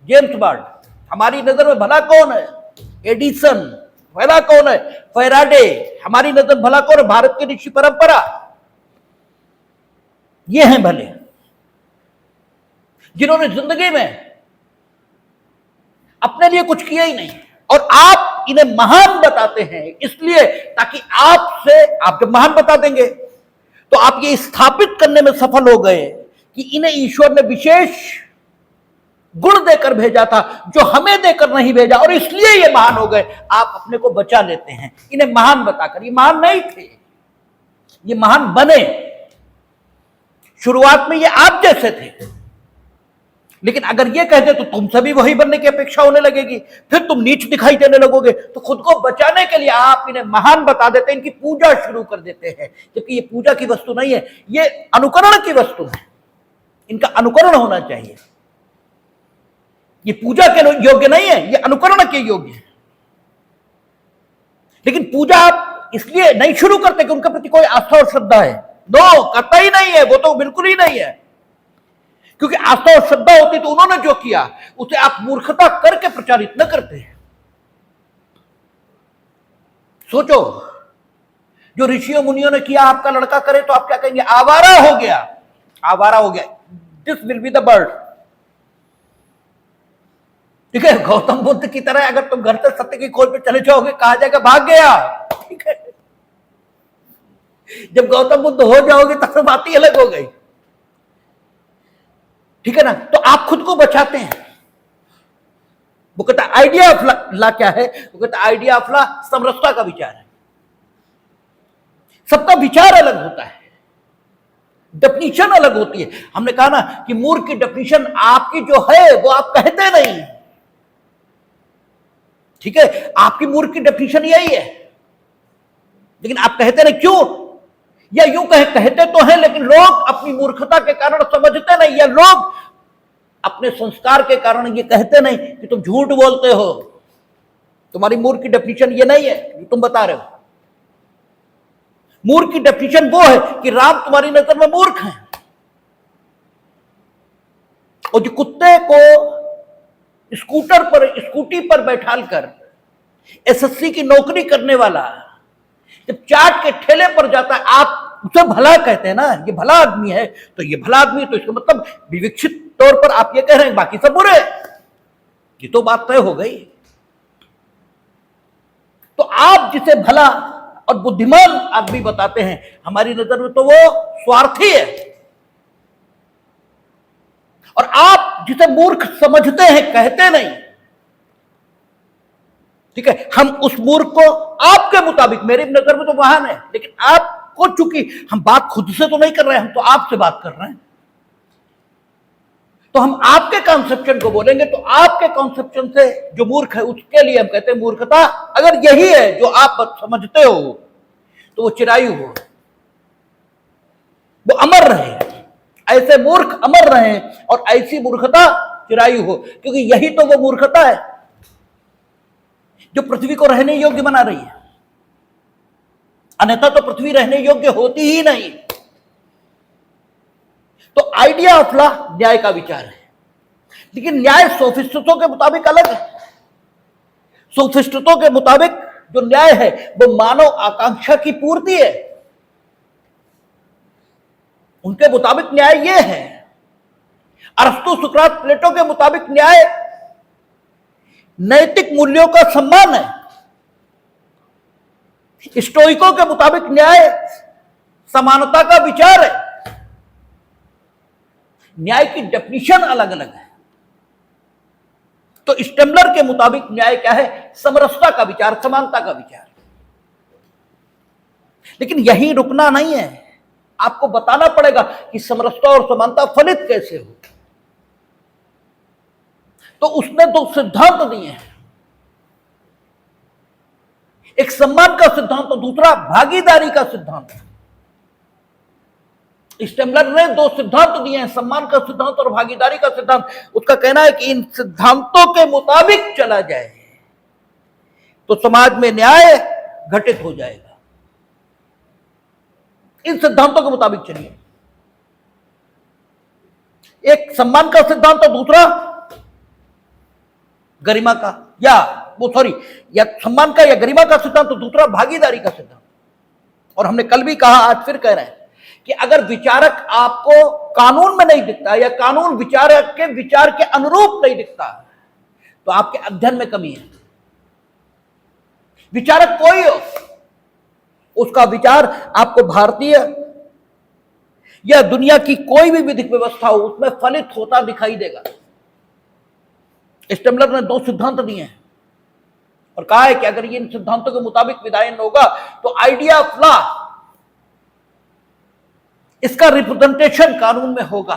जेम्स बॉन्ड। हमारी नजर में भला कौन है, एडिसन। भला कौन है, फैराडे। हमारी नजर भला कौन है, भारत की ऋषि परंपरा। ये हैं भले, जिन्होंने जिंदगी में अपने लिए कुछ किया ही नहीं, और आप इन्हें महान बताते हैं इसलिए ताकि आप जब महान बता देंगे तो आप ये स्थापित करने में सफल हो गए कि इन्हें ईश्वर ने विशेष गुण देकर भेजा था जो हमें देकर नहीं भेजा, और इसलिए ये महान हो गए। आप अपने को बचा लेते हैं इन्हें महान बताकर। ये महान नहीं थे, ये महान बने। शुरुआत में ये आप जैसे थे, लेकिन अगर ये कहते तो तुमसे भी वही बनने की अपेक्षा होने लगेगी, फिर तुम नीच दिखाई देने लगोगे। तो खुद को बचाने के लिए आप इन्हें महान बता देते हैं, इनकी पूजा शुरू कर देते हैं, जबकि ये पूजा की वस्तु नहीं है, ये अनुकरण की वस्तु है। इनका अनुकरण होना चाहिए। ये पूजा के योग्य नहीं है, ये अनुकरण के योग्य है। लेकिन पूजा आप इसलिए नहीं शुरू करते कि उनके प्रति कोई आस्था और श्रद्धा है। नो, करता ही नहीं है, वो तो बिल्कुल ही नहीं है। क्योंकि आस्था और श्रद्धा होती तो उन्होंने जो किया उसे आप मूर्खता करके प्रचारित न करते हैं। सोचो, जो ऋषियों मुनियों ने किया आपका लड़का करे तो आप क्या कहेंगे, आवारा हो गया, आवारा हो गया। This will be the bird, ठीक है। गौतम बुद्ध की तरह अगर तुम घर से सत्य की खोज पे चले जाओगे, कहा जाएगा भाग गया, ठीक है। जब गौतम बुद्ध हो जाओगे तब तो बात ही अलग हो गई, ठीक है ना। तो आप खुद को बचाते हैं। वो कहता आइडिया ऑफ लॉ क्या है, वो कहता आइडिया ऑफ लॉ समरसता का विचार है। सबका विचार अलग होता है, डेफिनेशन अलग होती है। हमने कहा ना कि मूर्ख की डेफिनेशन आपकी जो है वो आप कहते नहीं, ठीक है। आपकी मूर्ख की डेफिनेशन यही है, लेकिन आप कहते नहीं। क्यों? या यूं कहते तो हैं, लेकिन लोग अपनी मूर्खता के कारण समझते नहीं, या लोग अपने संस्कार के कारण ये कहते नहीं कि तुम झूठ बोलते हो, तुम्हारी मूर्ख की डेफिनेशन ये नहीं है जो तुम बता रहे हो। मूर्ख की डेफिनेशन वो है कि राम तुम्हारी नजर में मूर्ख हैं, और जो कुत्ते को स्कूटी पर बैठालकर एसएससी की नौकरी करने वाला जब चाट के ठेले पर जाता है, आप उसे भला कहते हैं ना, ये भला आदमी है, तो ये भला आदमी है, तो इसका मतलब विवक्षित तौर पर आप ये कह रहे हैं बाकी सब बुरे, ये तो बात तय हो गई। तो आप जिसे भला और बुद्धिमान आदमी बताते हैं, हमारी नजर में तो वो स्वार्थी है। और आप जिसे मूर्ख समझते हैं, कहते नहीं, ठीक है, हम उस मूर्ख को आपके मुताबिक, मेरी नजर में तो महान है, लेकिन आपको, चूंकि हम बात खुद से तो नहीं कर रहे हैं, हम तो आपसे बात कर रहे हैं, तो हम आपके कॉन्सेप्शन को बोलेंगे। तो आपके कॉन्सेप्शन से जो मूर्ख है, उसके लिए हम कहते हैं मूर्खता अगर यही है जो आप समझते हो, तो वो चिरायु हो, वो अमर रहे, ऐसे मूर्ख अमर रहे, और ऐसी मूर्खता चिरायु हो, क्योंकि यही तो वो मूर्खता है जो पृथ्वी को रहने योग्य बना रही है। अन्यथा तो पृथ्वी रहने योग्य होती ही नहीं। तो आइडिया ऑफ लॉ न्याय का विचार है, लेकिन न्याय सोफिस्टों के मुताबिक अलग है। सोफिस्टों के मुताबिक जो न्याय है वो मानव आकांक्षा की पूर्ति है। उनके मुताबिक न्याय ये है। अरस्तु, सुकरात, प्लेटो के मुताबिक न्याय नैतिक मूल्यों का सम्मान है। स्टोइकों के मुताबिक न्याय समानता का विचार है। न्याय की डेफिनेशन अलग अलग है। तो स्टेमलर के मुताबिक न्याय क्या है? समरसता का विचार, समानता का विचार। लेकिन यही रुकना नहीं है, आपको बताना पड़ेगा कि समरसता और समानता फलित कैसे हो। तो उसने दो सिद्धांत दिए हैं, एक सम्मान का सिद्धांत और दूसरा भागीदारी का सिद्धांत। स्टेमलर ने दो सिद्धांत दिए हैं, सम्मान का सिद्धांत और भागीदारी का सिद्धांत। उसका कहना है कि इन सिद्धांतों के मुताबिक चला जाए तो समाज में न्याय घटित हो जाएगा। इन सिद्धांतों के मुताबिक चलिए, एक सम्मान का सिद्धांत और दूसरा गरिमा का, या सम्मान का या गरिमा का सिद्धांत तो दूसरा भागीदारी का सिद्धांत। और हमने कल भी कहा, आज फिर कह रहे हैं कि अगर विचारक आपको कानून में नहीं दिखता या कानून विचारक के विचार के अनुरूप नहीं दिखता तो आपके अध्ययन में कमी है। विचारक कोई हो, उसका विचार आपको भारतीय या दुनिया की कोई भी विधिक व्यवस्था हो उसमें फलित होता दिखाई देगा। स्टेमलर ने दो सिद्धांत दिए हैं और कहा है कि अगर ये इन सिद्धांतों के मुताबिक विधायन होगा तो आइडिया ऑफ लॉ, इसका रिप्रेजेंटेशन कानून में होगा।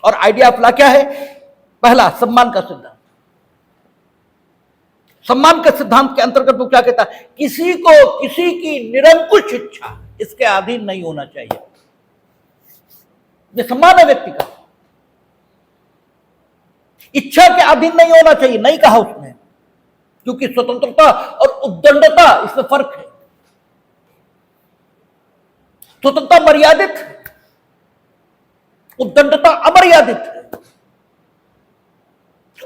और आइडिया ऑफ लॉ क्या है? पहला, सम्मान का सिद्धांत। सम्मान के सिद्धांत के अंतर्गत वो क्या कहता है? किसी को किसी की निरंकुश इच्छा इसके अधीन नहीं होना चाहिए। ये सम्मान है व्यक्ति का, इच्छा के अधीन नहीं होना चाहिए, नहीं कहा उसने, क्योंकि स्वतंत्रता और उद्दंडता, इसमें फर्क है। स्वतंत्रता मर्यादित है, उद्दंडता अमर्यादित है।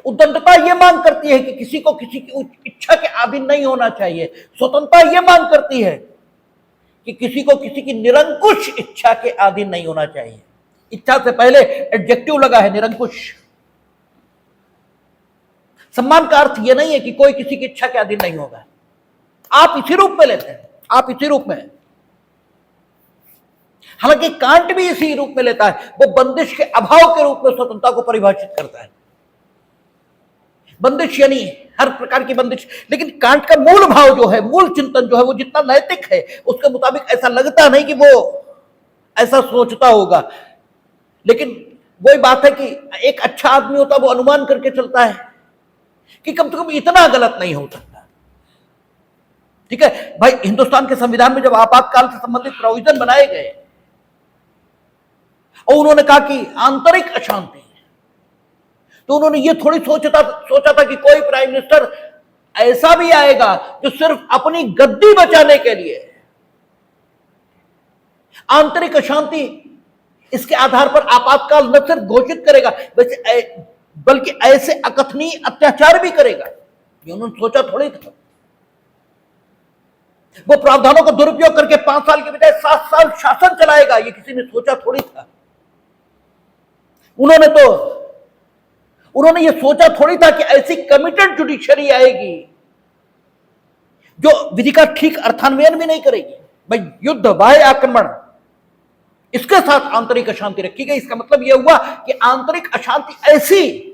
उद्दंडता यह मांग करती है कि किसी को किसी की इच्छा के अधीन नहीं होना चाहिए। स्वतंत्रता यह मांग करती है कि किसी को किसी की निरंकुश इच्छा के अधीन नहीं होना चाहिए। इच्छा से पहले एडजेक्टिव लगा है, निरंकुश। सम्मान का अर्थ यह नहीं है कि कोई किसी की इच्छा के अधीन नहीं होगा। आप इसी रूप में लेते हैं, आप इसी रूप में, हालांकि कांट भी इसी रूप में लेता है। वो बंदिश के अभाव के रूप में स्वतंत्रता को परिभाषित करता है। बंदिश यानी हर प्रकार की बंदिश, लेकिन कांट का मूल भाव जो है, मूल चिंतन जो है, वो जितना नैतिक है उसके मुताबिक ऐसा लगता नहीं कि वो ऐसा सोचता होगा। लेकिन वही बात है कि एक अच्छा आदमी होता वो अनुमान करके चलता है कि कम से कम इतना गलत नहीं हो सकता। ठीक है भाई, हिंदुस्तान के संविधान में जब आपातकाल से संबंधित प्रोविजन बनाए गए और उन्होंने कहा कि आंतरिक अशांति, तो उन्होंने ये थोड़ी सोचा था कि कोई प्राइम मिनिस्टर ऐसा भी आएगा जो सिर्फ अपनी गद्दी बचाने के लिए आंतरिक अशांति इसके आधार पर आपातकाल न सिर्फ घोषित करेगा बल्कि ऐसे अकथनीय अत्याचार भी करेगा। ये उन्होंने सोचा थोड़ी था। वो प्रावधानों का दुरुपयोग करके 5 साल के बजाय 7 साल शासन चलाएगा, ये किसी ने सोचा थोड़ी था। उन्होंने ये सोचा थोड़ी था कि ऐसी कमिटेड जुडिशरी आएगी जो विधि का ठीक अर्थान्वयन भी नहीं करेगी। भाई युद्ध, बाह्य आक्रमण, इसके साथ आंतरिक अशांति रखी गई। इसका मतलब यह हुआ कि आंतरिक अशांति ऐसी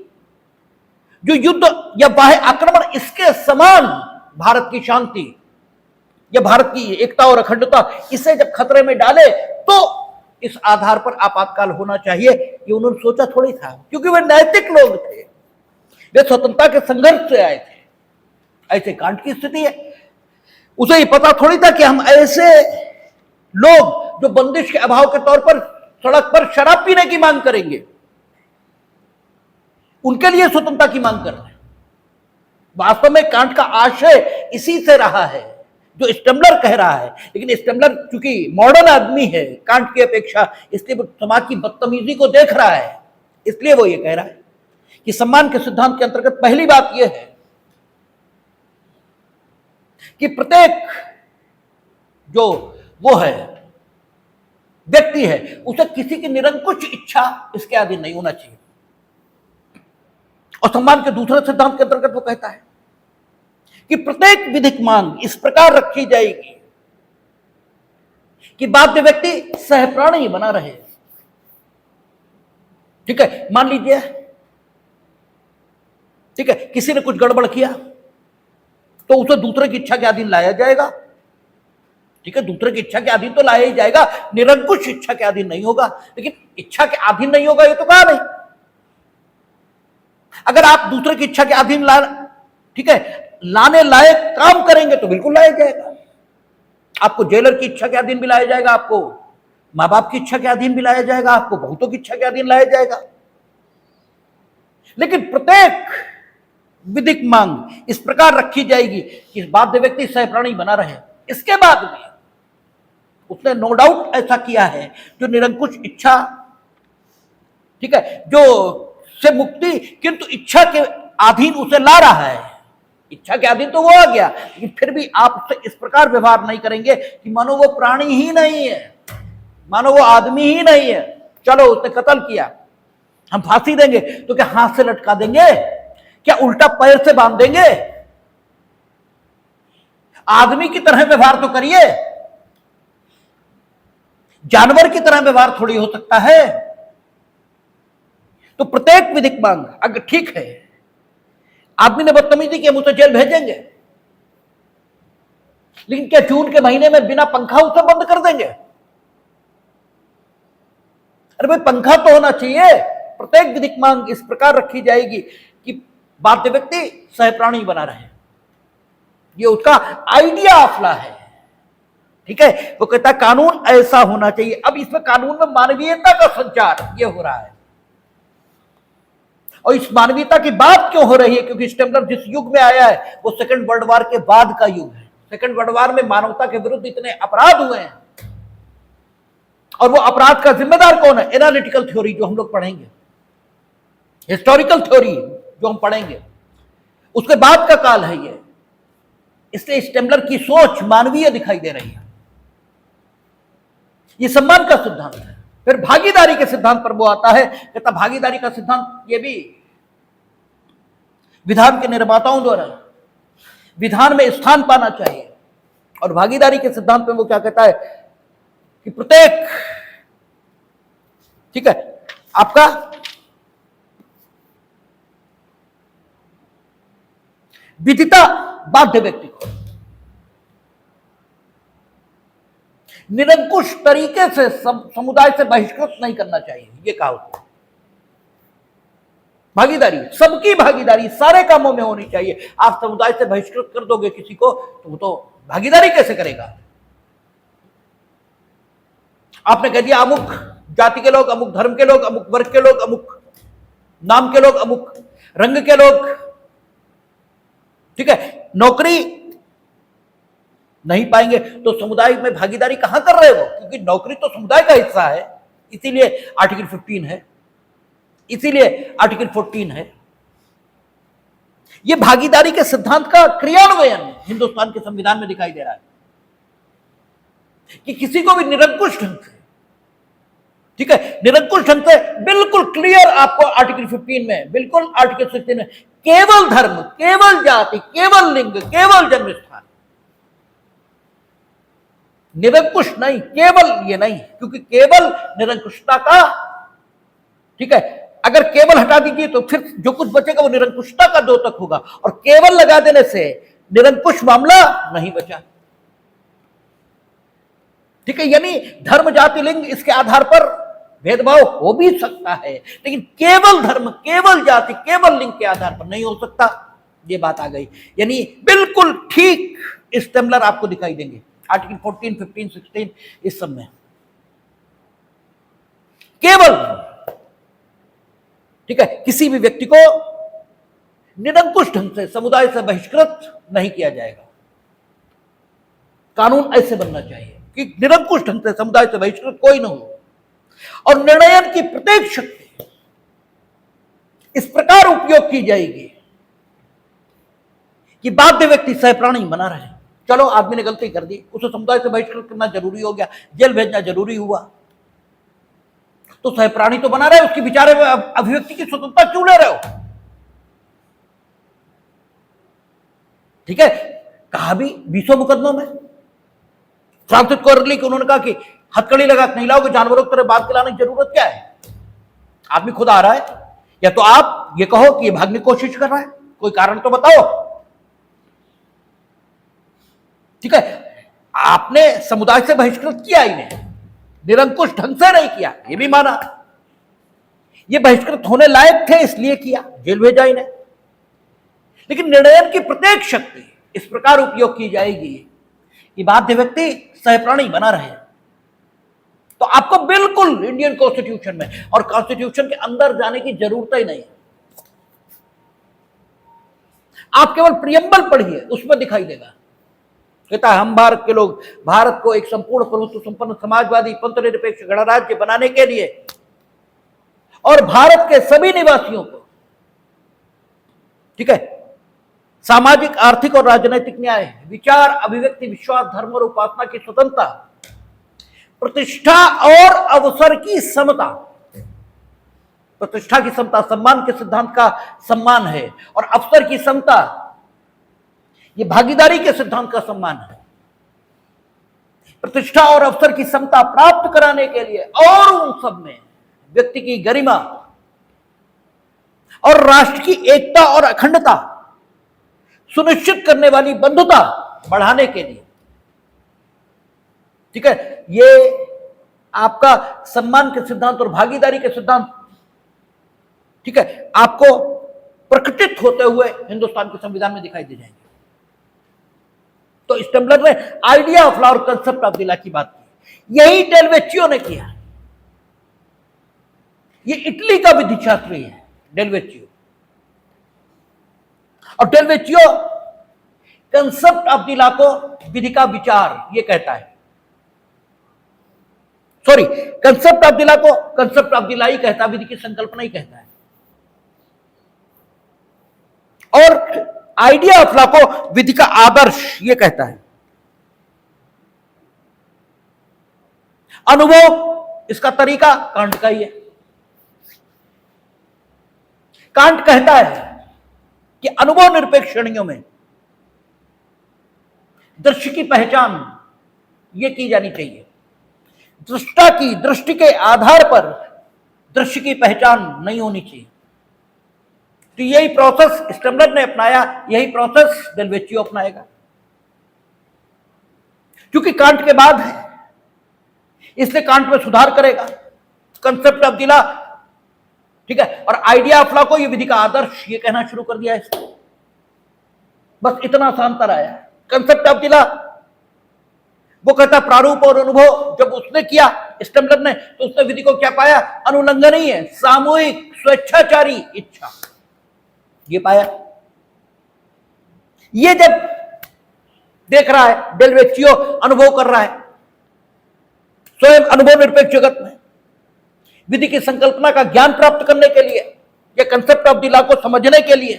जो युद्ध या बाह्य आक्रमण इसके समान भारत की शांति या भारत की एकता और अखंडता, इसे जब खतरे में डाले तो इस आधार पर आपातकाल होना चाहिए, ये उन्होंने सोचा थोड़ी था, क्योंकि वे नैतिक लोग थे, वे स्वतंत्रता के संघर्ष से आए थे। ऐसे कांट की स्थिति है, उसे ये पता थोड़ी था कि हम ऐसे लोग जो बंदिश के अभाव के तौर पर सड़क पर शराब पीने की मांग करेंगे, उनके लिए स्वतंत्रता की मांग कर रहे हैं। वास्तव में कांट का आशय इसी से रहा है जो स्टेमलर कह रहा है, लेकिन स्टेमलर चूंकि मॉडर्न आदमी है कांट की अपेक्षा, इसलिए वो समाज की बदतमीजी को देख रहा है, इसलिए वो ये कह रहा है कि सम्मान के सिद्धांत के अंतर्गत पहली बात यह है कि प्रत्येक जो वो है व्यक्ति है, उसे किसी की निरंकुश इच्छा इसके अधीन नहीं होना चाहिए। और सम्मान के दूसरे सिद्धांत के अंतर्गत वो कहता है कि प्रत्येक विधिक मांग इस प्रकार रखी जाएगी कि बाध्य व्यक्ति सहप्राणी बना रहे। ठीक है, मान लीजिए, ठीक है, किसी ने कुछ गड़बड़ किया तो उसे दूसरे की इच्छा के अधीन लाया जाएगा। ठीक है, दूसरे की इच्छा के अधीन तो लाया ही जाएगा, निरंकुश इच्छा के अधीन नहीं होगा। लेकिन इच्छा के अधीन नहीं होगा ये तो कहा नहीं। अगर आप दूसरे की इच्छा के अधीन ठीक है, लाने लायक काम करेंगे तो बिल्कुल लाया जाएगा। आपको जेलर की इच्छा के अधीन भी लाया जाएगा, आपको मां बाप की इच्छा के अधीन भी लाया जाएगा, आपको बहुतों की इच्छा के अधीन लाया जाएगा। लेकिन प्रत्येक विधिक मांग इस प्रकार रखी जाएगी कि बाध्य व्यक्ति सहप्राणी बना रहे। इसके बाद भी उसने नो डाउट ऐसा किया है जो निरंकुश इच्छा, ठीक है, जो से मुक्ति किंतु इच्छा के अधीन उसे ला रहा है। इच्छा के अधीन तो वो आ गया, लेकिन फिर भी आप उससे इस प्रकार व्यवहार नहीं करेंगे कि मानो वो प्राणी ही नहीं है, मानो वो आदमी ही नहीं है। चलो उसने कत्ल किया, हम फांसी देंगे तो क्या हाथ से लटका देंगे? क्या उल्टा पैर से बांध देंगे? आदमी की तरह व्यवहार तो करिए, जानवर की तरह व्यवहार थोड़ी हो सकता है। तो प्रत्येक विधिक मांग अगर ठीक है, आदमी ने बदतमीजी की, हम उसे जेल भेजेंगे, लेकिन क्या जून के महीने में बिना पंखा उसे बंद कर देंगे? अरे भाई, पंखा तो होना चाहिए। प्रत्येक विधिक मांग इस प्रकार रखी जाएगी कि बाध्य व्यक्ति सहप्राणी बना रहे। ये उसका आइडिया अफला है। ठीक है, वो कहता है कानून ऐसा होना चाहिए। अब इसमें कानून में मानवीयता का संचार ये हो रहा है। और इस मानवीयता की बात क्यों हो रही है? क्योंकि स्टेमलर जिस युग में आया है वो सेकंड वर्ल्ड वॉर के बाद का युग है। सेकंड वर्ल्ड वॉर में मानवता के विरुद्ध इतने अपराध हुए हैं, और वो अपराध का जिम्मेदार कौन है? एनालिटिकल थ्योरी जो हम लोग पढ़ेंगे, हिस्टोरिकल थ्योरी जो हम पढ़ेंगे, उसके बाद का काल है ये। इसलिए स्टेमलर की सोच मानवीय दिखाई दे रही है। ये सम्मान का सिद्धांत है। फिर भागीदारी के सिद्धांत पर वो आता है, कहता भागीदारी का सिद्धांत ये भी विधान के निर्माताओं द्वारा विधान में स्थान पाना चाहिए। और भागीदारी के सिद्धांत में वो क्या कहता है कि प्रत्येक, ठीक है, आपका विदिता बाध्य व्यक्ति को निरंकुश तरीके से समुदाय से बहिष्कृत नहीं करना चाहिए। ये कहा उसने। भागीदारी, सबकी भागीदारी सारे कामों में होनी चाहिए। आप समुदाय से बहिष्कृत कर दोगे किसी को तो वो तो भागीदारी कैसे करेगा? आपने कह दिया अमुक जाति के लोग, अमुक धर्म के लोग, अमुक वर्ग के लोग, अमुक नाम के लोग, अमुक रंग के लोग, ठीक है, नौकरी नहीं पाएंगे, तो समुदाय में भागीदारी कहां कर रहे हो? क्योंकि नौकरी तो समुदाय का हिस्सा है। इसीलिए आर्टिकल 15 है, इसीलिए आर्टिकल 14 है। यह भागीदारी के सिद्धांत का क्रियान्वयन हिंदुस्तान के संविधान में दिखाई दे रहा है। कि किसी को भी निरंकुश ढंग से, ठीक है, निरंकुश ढंग से बिल्कुल क्लियर आपको आर्टिकल 15 में, बिल्कुल आर्टिकल 16 में केवल धर्म, केवल जाति, केवल लिंग, केवल जन्म स्थान, निरंकुश नहीं, केवल ये नहीं, क्योंकि केवल निरंकुशता का, ठीक है, अगर केवल हटा दीजिए तो फिर जो कुछ बचेगा वो निरंकुशता का द्योतक होगा, और केवल लगा देने से निरंकुश मामला नहीं बचा, ठीक है। यानी धर्म, जाति, लिंग इसके आधार पर भेदभाव हो भी सकता है, लेकिन केवल धर्म, केवल जाति, केवल लिंग के आधार पर नहीं हो सकता, ये बात आ गई। यानी बिल्कुल ठीक स्टेमलर आपको दिखाई देंगे आर्टिकल 14, 15, 16 इस सब में केवल, ठीक है, किसी भी व्यक्ति को निरंकुश ढंग से समुदाय से बहिष्कृत नहीं किया जाएगा। कानून ऐसे बनना चाहिए कि निरंकुश ढंग से समुदाय से बहिष्कृत कोई न हो, और निर्णयन की प्रत्येक शक्ति इस प्रकार उपयोग की जाएगी कि बाध्य व्यक्ति सहप्राणी बना रहे। चलो आदमी ने गलती कर दी, उसे समुदाय से बहिष्कृत करना जरूरी हो गया, जेल भेजना जरूरी हुआ, तो सहप्राणी तो बना रहे, उसकी विचार अभिव्यक्ति की स्वतंत्रता क्यों ले रहे हो? ठीक है, कहा भी 20 मुकदमों में फ्रांसिस कोरली को उन्होंने कहा कि हथकड़ी लगा नहीं लाओगे, जानवरों की तरह बात के लाने की जरूरत क्या है? आदमी खुद आ रहा है, या तो आप ये कहो कि ये भागने की कोशिश कर रहा है, कोई कारण तो बताओ, ठीक है। आपने समुदाय से बहिष्कृत किया, इन्हें निरंकुश ढंग से नहीं किया, ये भी माना, ये बहिष्कृत होने लायक थे इसलिए किया, जेल भेजा इन्हें, लेकिन निर्णयन की प्रत्येक शक्ति इस प्रकार उपयोग की जाएगी कि बाध्य व्यक्ति सहप्राणी बना रहे। तो आपको बिल्कुल इंडियन कॉन्स्टिट्यूशन में और कॉन्स्टिट्यूशन के अंदर जाने की जरूरत ही नहीं, आप केवल प्रियम्बल पढ़िए, उसमें दिखाई देगा। कहता है हम भारत के लोग भारत को एक संपूर्ण प्रभुत्व संपन्न समाजवादी पंथ निरपेक्ष गणराज्य बनाने के लिए और भारत के सभी निवासियों को, ठीक है, सामाजिक, आर्थिक और राजनीतिक न्याय, विचार, अभिव्यक्ति, विश्वास, धर्म और उपासना की स्वतंत्रता, प्रतिष्ठा और अवसर की समता, प्रतिष्ठा की समता सम्मान के सिद्धांत का सम्मान है, और अवसर की समता ये भागीदारी के सिद्धांत का सम्मान है। प्रतिष्ठा और अवसर की समता प्राप्त कराने के लिए और उन सब में व्यक्ति की गरिमा और राष्ट्र की एकता और अखंडता सुनिश्चित करने वाली बंधुता बढ़ाने के लिए, ठीक है, ये आपका सम्मान के सिद्धांत और भागीदारी के सिद्धांत, ठीक है, आपको प्रकटित होते हुए हिंदुस्तान के संविधान में दिखाई दे जाएंगे। तो स्टेमलर ने आइडिया ऑफ लॉ और कंसेप्ट ऑफ द लॉ की बात की, यही डेल्वेचियो ने किया। ये इटली का विधिशास्त्री है डेल्वेचियो, और डेल्वेचियो कंसेप्ट ऑफ द लॉ को विधि का विचार ये कहता है, sorry, concept of the law को कंसेप्ट ऑफ द लॉ ही कहता है, विधि की संकल्पना ही कहता है, और आइडिया ऑफ लॉ को विधि का आदर्श ये कहता है। अनुभव इसका तरीका कांट का ही है। कांट कहता है कि अनुभव निरपेक्ष श्रेणियों में दृश्य की पहचान ये की जानी चाहिए, दृष्टा की दृष्टि के आधार पर दृश्य की पहचान नहीं होनी चाहिए। तो यही प्रोसेस स्टेमलर ने अपनाया, यही प्रोसेस डेल्वेचियो अपनाएगा, क्योंकि कांट के बाद है, इसलिए कांट में सुधार करेगा, कंसेप्ट ऑफ द लॉ, ठीक है, और आइडिया ऑफ लॉ को ये विधि का आदर्श ये कहना शुरू कर दिया इसने। बस इतना सा अंतर आया। कंसेप्ट ऑफ द लॉ वो कहता प्रारूप और अनुभव जब उसने किया स्टेमलर ने, तो उसने विधि को क्या पाया? अनुलंघनीय है, सामूहिक, स्वेच्छाचारी इच्छा, ये पाया। ये जब देख रहा है डेल्वेचियो अनुभव कर रहा है स्वयं अनुभव निरपेक्ष जगत में, विधि की संकल्पना का ज्ञान प्राप्त करने के लिए, या कंसेप्ट ऑफ द लॉ को समझने के लिए,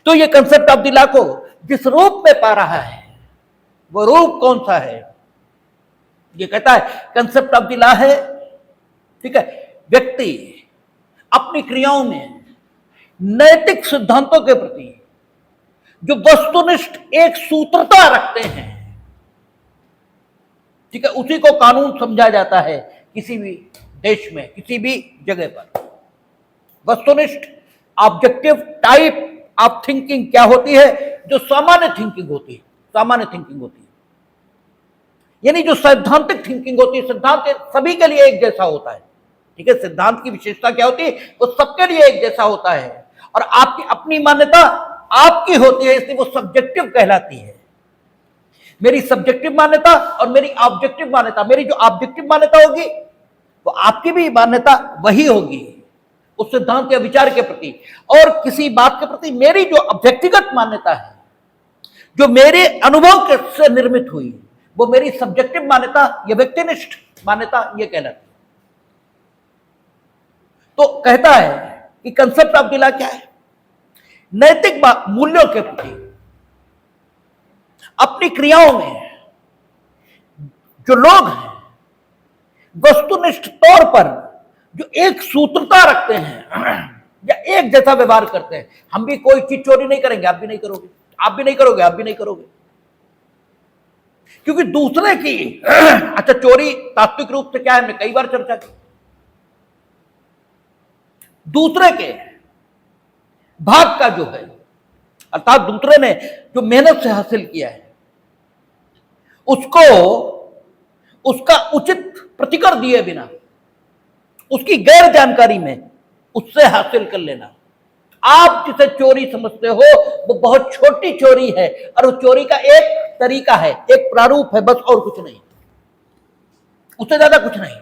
तो ये कंसेप्ट ऑफ द लॉ को जिस रूप में पा रहा है वो रूप कौन सा है? ये कहता है कंसेप्ट ऑफ द लॉ है, ठीक है, व्यक्ति अपनी क्रियाओं में नैतिक सिद्धांतों के प्रति जो वस्तुनिष्ठ एक सूत्रता रखते हैं, ठीक है, उसी को कानून समझा जाता है किसी भी देश में, किसी भी जगह पर। वस्तुनिष्ठ ऑब्जेक्टिव टाइप ऑफ थिंकिंग क्या होती है? जो सामान्य थिंकिंग होती है, सामान्य थिंकिंग होती है, यानी जो सैद्धांतिक थिंकिंग होती है, सिद्धांत सभी के लिए एक जैसा होता है, ठीक है। सिद्धांत की विशेषता क्या होती है? वो सबके लिए एक जैसा होता है, और आपकी अपनी मान्यता आपकी होती है, इसलिए वो सब्जेक्टिव कहलाती है। मेरी सब्जेक्टिव मान्यता और मेरी ऑब्जेक्टिव मान्यता, मेरी जो ऑब्जेक्टिव मान्यता होगी वो आपकी भी मान्यता वही होगी उस सिद्धांत या विचार के प्रति, और किसी बात के प्रति मेरी जो व्यक्तिगत मान्यता है, जो मेरे अनुभव से निर्मित हुई, वो मेरी सब्जेक्टिव मान्यता या व्यक्तिनिष्ठ मान्यता ये कहलाती है। तो कहता है कि कंसेप्ट ऑफ द लॉ क्या है? नैतिक मूल्यों के प्रति अपनी क्रियाओं में जो लोग हैं वस्तुनिष्ठ तौर पर जो एक सूत्रता रखते हैं या एक जैसा व्यवहार करते हैं। हम भी कोई चीज चोरी नहीं करेंगे, आप भी नहीं करोगे, आप भी नहीं करोगे, आप भी नहीं करोगे, क्योंकि दूसरे की अच्छा, चोरी तात्विक रूप से क्या है, हमने कई बार चर्चा की, दूसरे के भाग का जो है, अर्थात दूसरे ने जो मेहनत से हासिल किया है उसको उसका उचित प्रतिकर दिए बिना, उसकी गैर जानकारी में उससे हासिल कर लेना। आप जिसे चोरी समझते हो वो बहुत छोटी चोरी है, और उस चोरी का एक तरीका है, एक प्रारूप है, बस, और कुछ नहीं, उससे ज्यादा कुछ नहीं।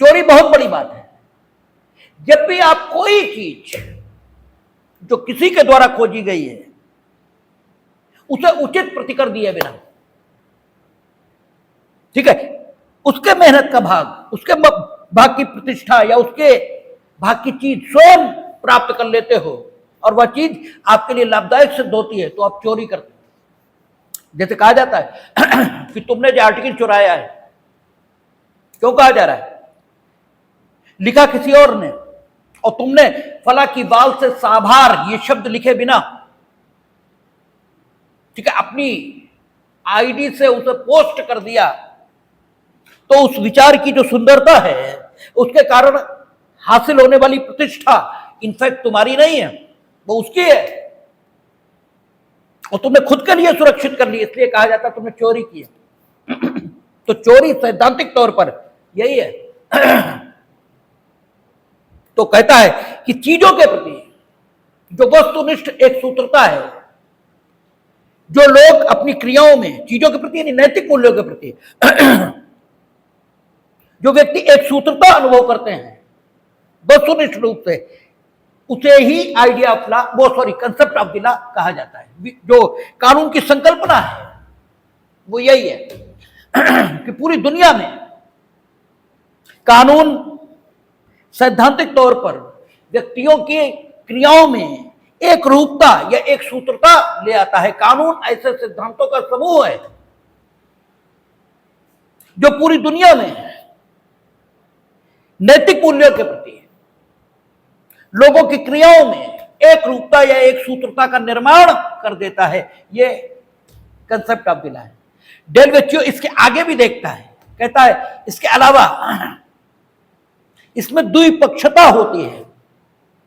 चोरी बहुत बड़ी बात है। जब भी आप कोई चीज जो किसी के द्वारा खोजी गई है उसे उचित प्रतिकर दिए बिना, ठीक है, उसके मेहनत का भाग, उसके भाग की प्रतिष्ठा या उसके भाग की चीज स्वयं प्राप्त कर लेते हो और वह चीज आपके लिए लाभदायक सिद्ध होती है, तो आप चोरी करते हो। जैसे कहा जाता है कि तुमने जो आर्टिकल चुराया है, क्यों कहा जा रहा है? लिखा किसी और ने और तुमने फला की बाल से साभार ये शब्द लिखे बिना, ठीक है, अपनी आईडी से उसे पोस्ट कर दिया, तो उस विचार की जो सुंदरता है, उसके कारण हासिल होने वाली प्रतिष्ठा इनफैक्ट तुम्हारी नहीं है, वो उसकी है, और तुमने खुद के लिए सुरक्षित कर ली, इसलिए कहा जाता है तुमने चोरी की है। तो चोरी सैद्धांतिक तौर पर यही है। तो कहता है कि चीजों के प्रति जो वस्तुनिष्ठ एक सूत्रता है, जो लोग अपनी क्रियाओं में चीजों के प्रति यानी नैतिक मूल्यों के प्रति जो व्यक्ति एक सूत्रता अनुभव करते हैं वस्तुनिष्ठ रूप से, उसे ही idea of law, concept of the law कहा जाता है। जो कानून की संकल्पना है वो यही है कि पूरी दुनिया में कानून सैद्धांतिक तौर पर व्यक्तियों की क्रियाओं में एक रूपता या एक सूत्रता ले आता है। कानून ऐसे सिद्धांतों का समूह है जो पूरी दुनिया में नैतिक मूल्यों के प्रति लोगों की क्रियाओं में एक रूपता या एक सूत्रता का निर्माण कर देता है। ये कंसेप्ट ऑफ द लॉ है। डेल वेच्चियो इसके आगे भी देखता है, कहता है इसके अलावा इसमें द्विपक्षता होती है।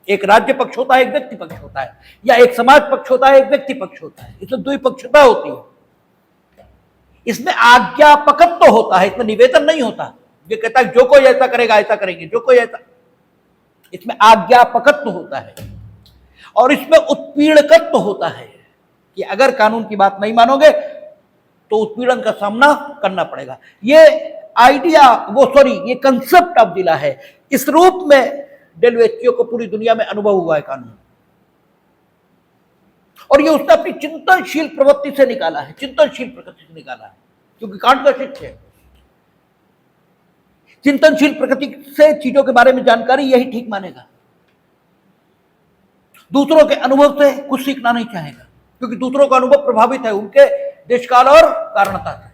एक राज्य पक्ष होता है, एक व्यक्ति पक्ष होता है, या एक समाज पक्ष होता है, एक व्यक्ति पक्ष होता है। इसमें द्विपक्षता होती है। इसमें आज्ञापकत्व होता है, इसमें निवेदन नहीं होता। ये कहता है जो कोई ऐसा करेगा ऐसा करेंगे, जो कोई ऐसा, इसमें आज्ञापकत्व होता है। और इसमें उत्पीड़कत्व होता है कि अगर कानून की बात नहीं मानोगे तो उत्पीड़न का सामना करना पड़ेगा। ये आइडिया ये कंसेप्ट ऑफ द लॉ है। इस रूप में डेल वेच्चियो को पूरी दुनिया में अनुभव हुआ है कानून, और ये उसने अपनी चिंतनशील प्रवृत्ति से निकाला है, चिंतनशील प्रकृति से निकाला है, क्योंकि कांट का शिष्य है। चिंतनशील प्रकृति से चीजों के बारे में जानकारी यही ठीक मानेगा, दूसरों के अनुभव से कुछ सीखना नहीं चाहेगा, क्योंकि दूसरों का अनुभव प्रभावित है उनके देशकाल और कारणता से।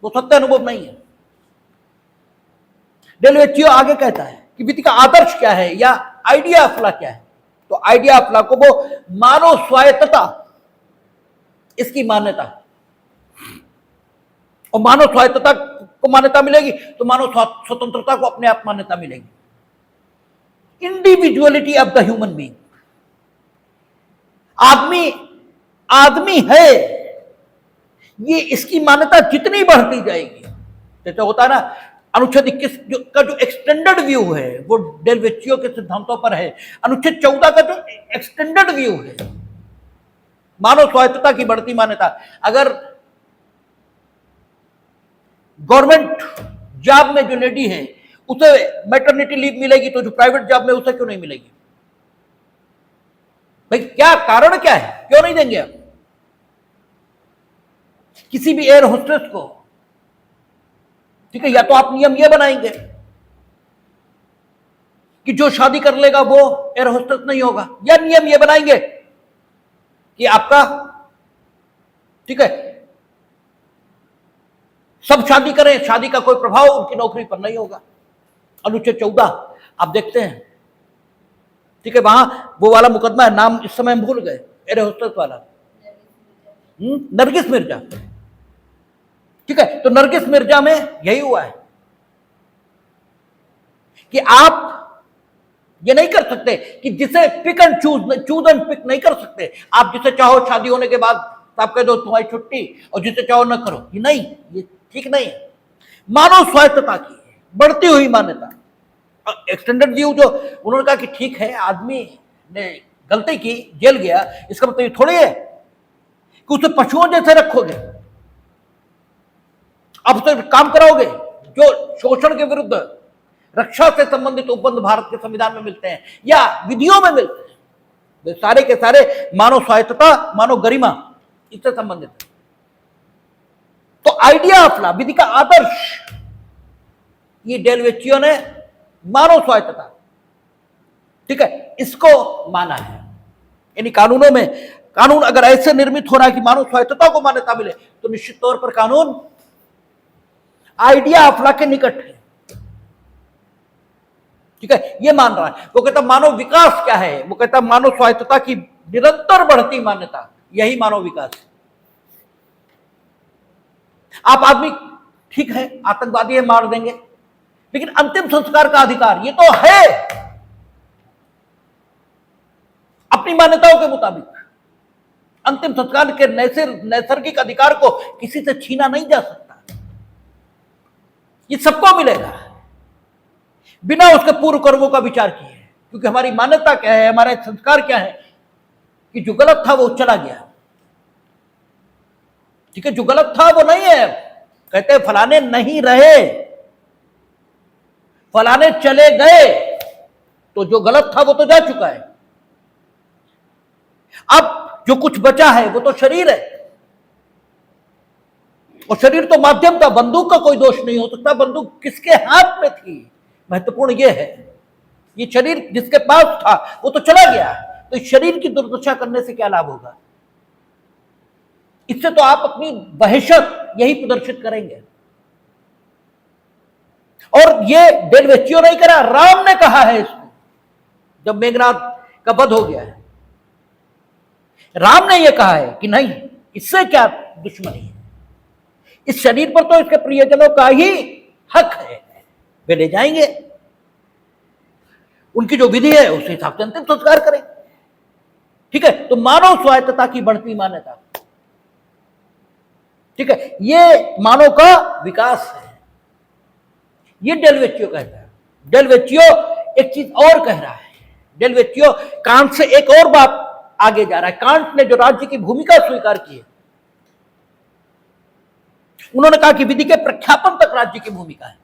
वो सत्य अनुभव नहीं है। डेलवेचियो आगे कहता है कि विधि का आदर्श क्या है या आइडिया ऑफ लॉ क्या है। तो आइडिया ऑफ लॉ को वो मानव स्वायत्तता, इसकी मान्यता, और मानव स्वायत्तता को मान्यता मिलेगी तो मानव स्वतंत्रता को अपने आप मान्यता मिलेगी। Individuality of the human being, आदमी आदमी है, ये इसकी मान्यता जितनी बढ़ती जाएगी, जैसे होता है ना अनुच्छेद 21 का जो एक्सटेंडेड व्यू है वो डेलवेचियो के सिद्धांतों पर है। अनुच्छेद 14 का जो एक्सटेंडेड व्यू है, मानव स्वायत्तता की बढ़ती मान्यता। अगर गवर्नमेंट जॉब में जो लेडी है उसे मैटरनिटी लीव मिलेगी तो जो प्राइवेट जॉब में उसे क्यों नहीं मिलेगी? भाई क्या कारण क्या है, क्यों नहीं देंगे आप? किसी भी एयर होस्टेस को, ठीक है, या तो आप नियम ये बनाएंगे कि जो शादी कर लेगा वो एयर होस्टेस नहीं होगा, या नियम ये बनाएंगे कि आपका, ठीक है, सब शादी करें, शादी का कोई प्रभाव उनकी नौकरी पर नहीं होगा। अनुच्छेद 14 आप देखते हैं, ठीक है, वहां वो वाला मुकदमा है, नाम इस समय हम भूल गए, एयर होस्टेस वाला, नरगिस मिर्जा, ठीक है। तो नरगिस मिर्जा में यही हुआ है कि आप ये नहीं कर सकते कि जिसे pick and choose and pick नहीं कर सकते। आप जिसे चाहो शादी होने के बाद आप कह दो तुम्हारी छुट्टी, और जिसे चाहो न करो, ये नहीं, ये ठीक नहीं है। मानव स्वायत्तता की बढ़ती हुई मान्यता, एक्सटेंडेड व्यू जो उन्होंने कहा कि ठीक है आदमी ने गलती की, जेल गया, इसका मतलब ये थोड़ी है कि उसे पशुओं जैसे रखोगे, अब उसे काम कराओगे। जो शोषण के विरुद्ध रक्षा से संबंधित उपबंध भारत के संविधान में मिलते हैं या विधियों में मिलते हैं, वे सारे के सारे मानव स्वायत्तता, मानव गरिमा इससे संबंधित है। तो आइडिया ऑफ लॉ, विधि का आदर्श, ये डेलवेचियो ने मानव स्वायत्तता, ठीक है, इसको माना है। यानी कानूनों में, कानून अगर ऐसे निर्मित हो रहा है कि मानव स्वायत्तता को मान्यता मिले तो निश्चित तौर पर कानून आइडिया ऑफ लॉ के निकट है, ठीक है, ये मान रहा है। वो कहता मानव विकास क्या है, वो कहता मानव स्वायत्तता की निरंतर बढ़ती मान्यता, यही मानव विकास है। आप आदमी, ठीक है, आतंकवादी है, मार देंगे, लेकिन अंतिम संस्कार का अधिकार ये तो है अपनी मान्यताओं के मुताबिक। अंतिम संस्कार के नैसर्गिक अधिकार को किसी से छीना नहीं जा सकता, ये सबको मिलेगा बिना उसके पूर्व कर्मों का विचार किए। क्योंकि हमारी मान्यता क्या है, हमारे संस्कार क्या है कि जो गलत था वो चला गया, ठीक है, जो गलत था वो नहीं है। कहते फलाने नहीं रहे, फलाने चले गए, तो जो गलत था वो तो जा चुका है। अब जो कुछ बचा है वो तो शरीर है, और शरीर तो माध्यम था, बंदूक का कोई दोष नहीं हो सकता। बंदूक किसके हाथ में थी, महत्वपूर्ण यह है। ये शरीर जिसके पास था वो तो चला गया, तो इस शरीर की दुर्दशा करने से क्या लाभ होगा? इससे तो आप अपनी वहशत यही प्रदर्शित करेंगे। और ये डेलवेचियो नहीं करा, राम ने कहा है इसको, जब मेघनाद का वध हो गया है, राम ने यह कहा है कि नहीं, इससे क्या दुश्मनी है, इस शरीर पर तो इसके प्रियजनों का ही हक है, वे ले जाएंगे, उनकी जो विधि है उस हिसाब से अंतिम संस्कार करें, ठीक है। तो मानव स्वायत्तता की बढ़ती मान्यता, ठीक है, ये मानव का विकास है, ये डेलवेचियो कहता है। डेलवेचियो एक चीज और कह रहा है, डेलवेचियो कांट से एक और बात आगे जा रहा है। कांट ने जो राज्य की भूमिका स्वीकार की है, उन्होंने कहा कि विधि के प्रख्यापन तक राज्य की भूमिका है।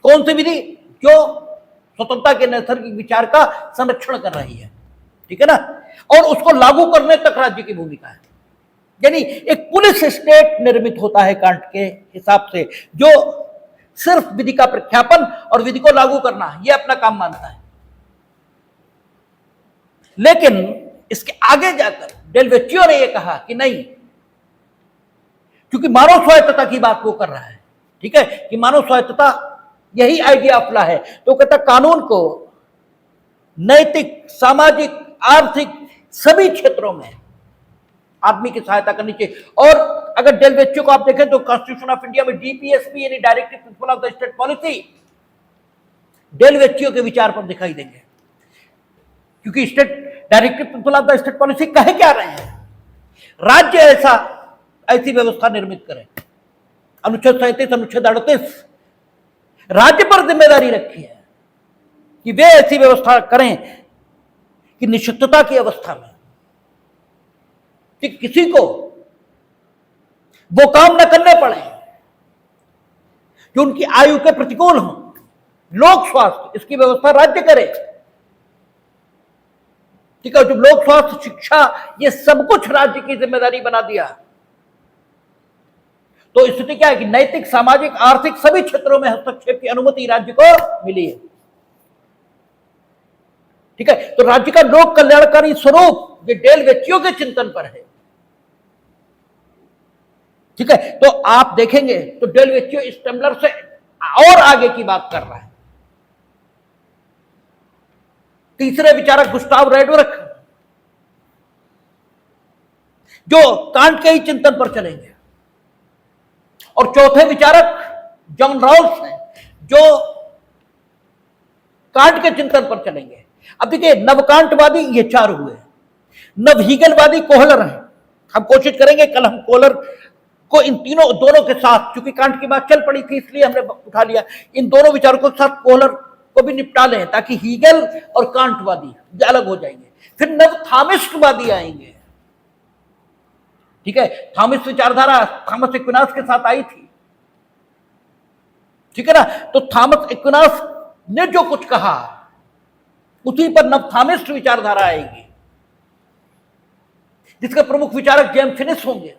कौन सी विधि? जो स्वतंत्रता के नैसर्गिक विचार का संरक्षण कर रही है, ठीक है ना, और उसको लागू करने तक राज्य की भूमिका है। यानी एक पुलिस स्टेट निर्मित होता है कांट के हिसाब से, जो सिर्फ विधि का प्रख्यापन और विधि को लागू करना यह अपना काम मानता है। लेकिन इसके आगे जाकर डेलवेचियो ने यह कहा कि नहीं, क्योंकि मानव स्वायत्तता की बात वो कर रहा है, ठीक है, कि मानव स्वायत्तता यही आइडिया अपना है। तो कहता कानून को नैतिक, सामाजिक, आर्थिक सभी क्षेत्रों में आदमी की सहायता करनी चाहिए। और अगर डेलवेच्यो को आप देखें तो कॉन्स्टिट्यूशन ऑफ इंडिया में डीपीएसपी यानी directive principle of the state policy Del Vecchio के विचार पर दिखाई देंगे, क्योंकि state directive principle of the state policy कहे क्या रहे हैं, राज्य ऐसी व्यवस्था निर्मित करें। अनुच्छेद 37, अनुच्छेद 38 राज्य पर जिम्मेदारी रखी है कि वे ऐसी व्यवस्था करें कि निश्चितता की अवस्था में कि किसी को वो काम न करने पड़े जो उनकी आयु के प्रतिकूल हो। लोक स्वास्थ्य इसकी व्यवस्था राज्य करे, ठीक है। जब लोक स्वास्थ्य, शिक्षा, ये सब कुछ राज्य की जिम्मेदारी बना दिया तो स्थिति क्या है कि नैतिक, सामाजिक, आर्थिक सभी क्षेत्रों में हस्तक्षेप की अनुमति राज्य को मिली है, ठीक है। तो राज्य का लोक कल्याणकारी स्वरूप ये डेलवेच्यो के चिंतन पर है, ठीक है। तो आप देखेंगे तो डेलवेच्यो स्टेमलर से और आगे की बात कर रहा है। तीसरे विचारक गुस्टाव रेडबर्ग जो कांट के ही चिंतन पर चलेंगे, और चौथे विचारक जॉन रॉल्स हैं जो कांट के चिंतन पर चलेंगे। अब देखिए, नवकांटवादी ये चार हुए, नवहीगलवादी कोहलर हैं। हम कोशिश करेंगे कल हम कोहलर को इन दोनों के साथ, क्योंकि कांट की बात चल पड़ी थी इसलिए हमने उठा लिया, इन दोनों विचारकों के साथ कोहलर को भी निपटा लें ताकि हीगल और कांटवादी ये अलग हो जाएंगे। फिर नवथॉमिस्टवादी आएंगे, ठीक है। थॉमस विचारधारा थॉमस एक्विनास के साथ आई थी, ठीक है ना। तो थॉमस एक्विनास ने जो कुछ कहा उसी पर नवथॉमिस्ट विचारधारा आएगी, जिसके प्रमुख विचारक जेम्स फिनिस होंगे।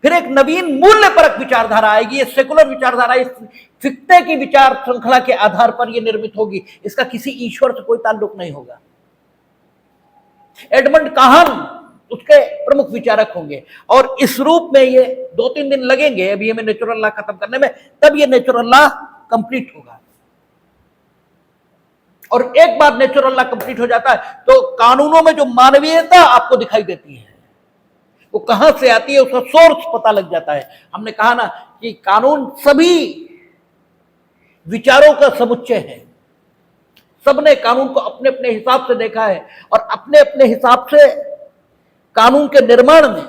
फिर एक नवीन मूल्य परक विचारधारा आएगी, ये सेकुलर विचारधारा इस फिक्ते की विचार श्रृंखला के आधार पर यह निर्मित होगी, इसका किसी ईश्वर से कोई ताल्लुक नहीं होगा। एडमंड काहन उसके प्रमुख विचारक होंगे, और इस रूप में ये 2-3 दिन लगेंगे अभी हमें नेचुरल लॉ खत्म करने में, तब ये नेचुरल लॉ कंप्लीट होगा। और एक बार नेचुरल लॉ कंप्लीट हो जाता है तो कानूनों में जो मानवीयता आपको दिखाई देती है वो कहां से आती है, उसका सोर्स पता लग जाता है। हमने कहा ना कि कानून सभी विचारों का समुच्चय है, सबने कानून को अपने अपने हिसाब से देखा है और अपने अपने हिसाब से कानून के निर्माण में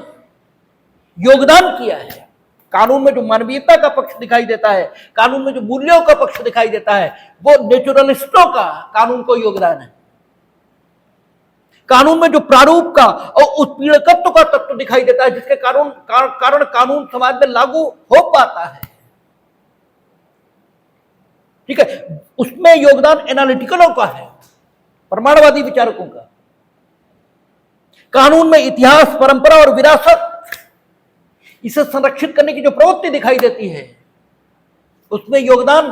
योगदान किया है। कानून में जो मानवीयता का पक्ष दिखाई देता है, कानून में जो मूल्यों का पक्ष दिखाई देता है, वो नेचुरलिस्टों का कानून को योगदान है। कानून में जो प्रारूप का और उत्पीड़कत्व का तत्व दिखाई देता है, जिसके कारण कानून समाज में लागू हो पाता है, ठीक है, उसमें योगदान एनालिटिकलों का है, प्रमाणवादी विचारकों का। कानून में इतिहास, परंपरा और विरासत, इसे संरक्षित करने की जो प्रवृत्ति दिखाई देती है, उसमें योगदान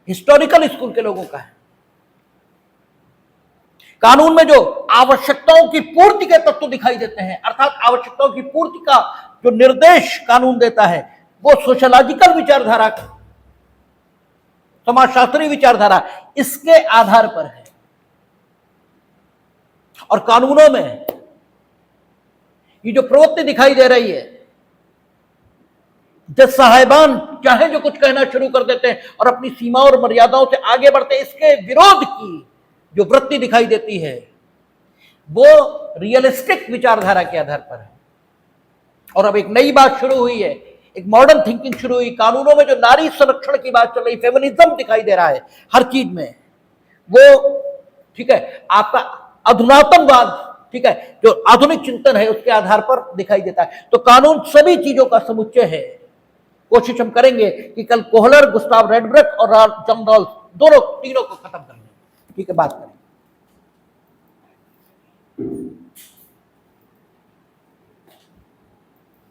हिस्टोरिकल स्कूल के लोगों का है। कानून में जो आवश्यकताओं की पूर्ति के तत्व दिखाई देते हैं, अर्थात आवश्यकताओं की पूर्ति का जो निर्देश कानून देता है, वो सोशलॉजिकल विचारधारा, समाजशास्त्री विचारधारा, इसके आधार पर है। और कानूनों में ये जो प्रवृत्ति दिखाई दे रही है, जज साहिबान चाहे जो कुछ कहना शुरू कर देते हैं और अपनी सीमाओं और मर्यादाओं से आगे बढ़ते हैं, इसके विरोध की जो वृत्ति दिखाई देती है वो रियलिस्टिक विचारधारा के आधार पर है। और अब एक नई बात शुरू हुई है, एक मॉडर्न थिंकिंग शुरू हुई। कानूनों में जो नारी संरक्षण की बात चल रही, फेमिनिज्म दिखाई दे रहा है हर चीज में, वो ठीक है, आपका अधुनातनवाद, ठीक है, जो आधुनिक चिंतन है उसके आधार पर दिखाई देता है। तो कानून सभी चीजों का समुच्चय है। कोशिश हम करेंगे कि कल कोहलर, गुस्टाव रेडबर्ग और जॉन रॉल्स तीनों को खत्म कर लें, ठीक है, बात करें।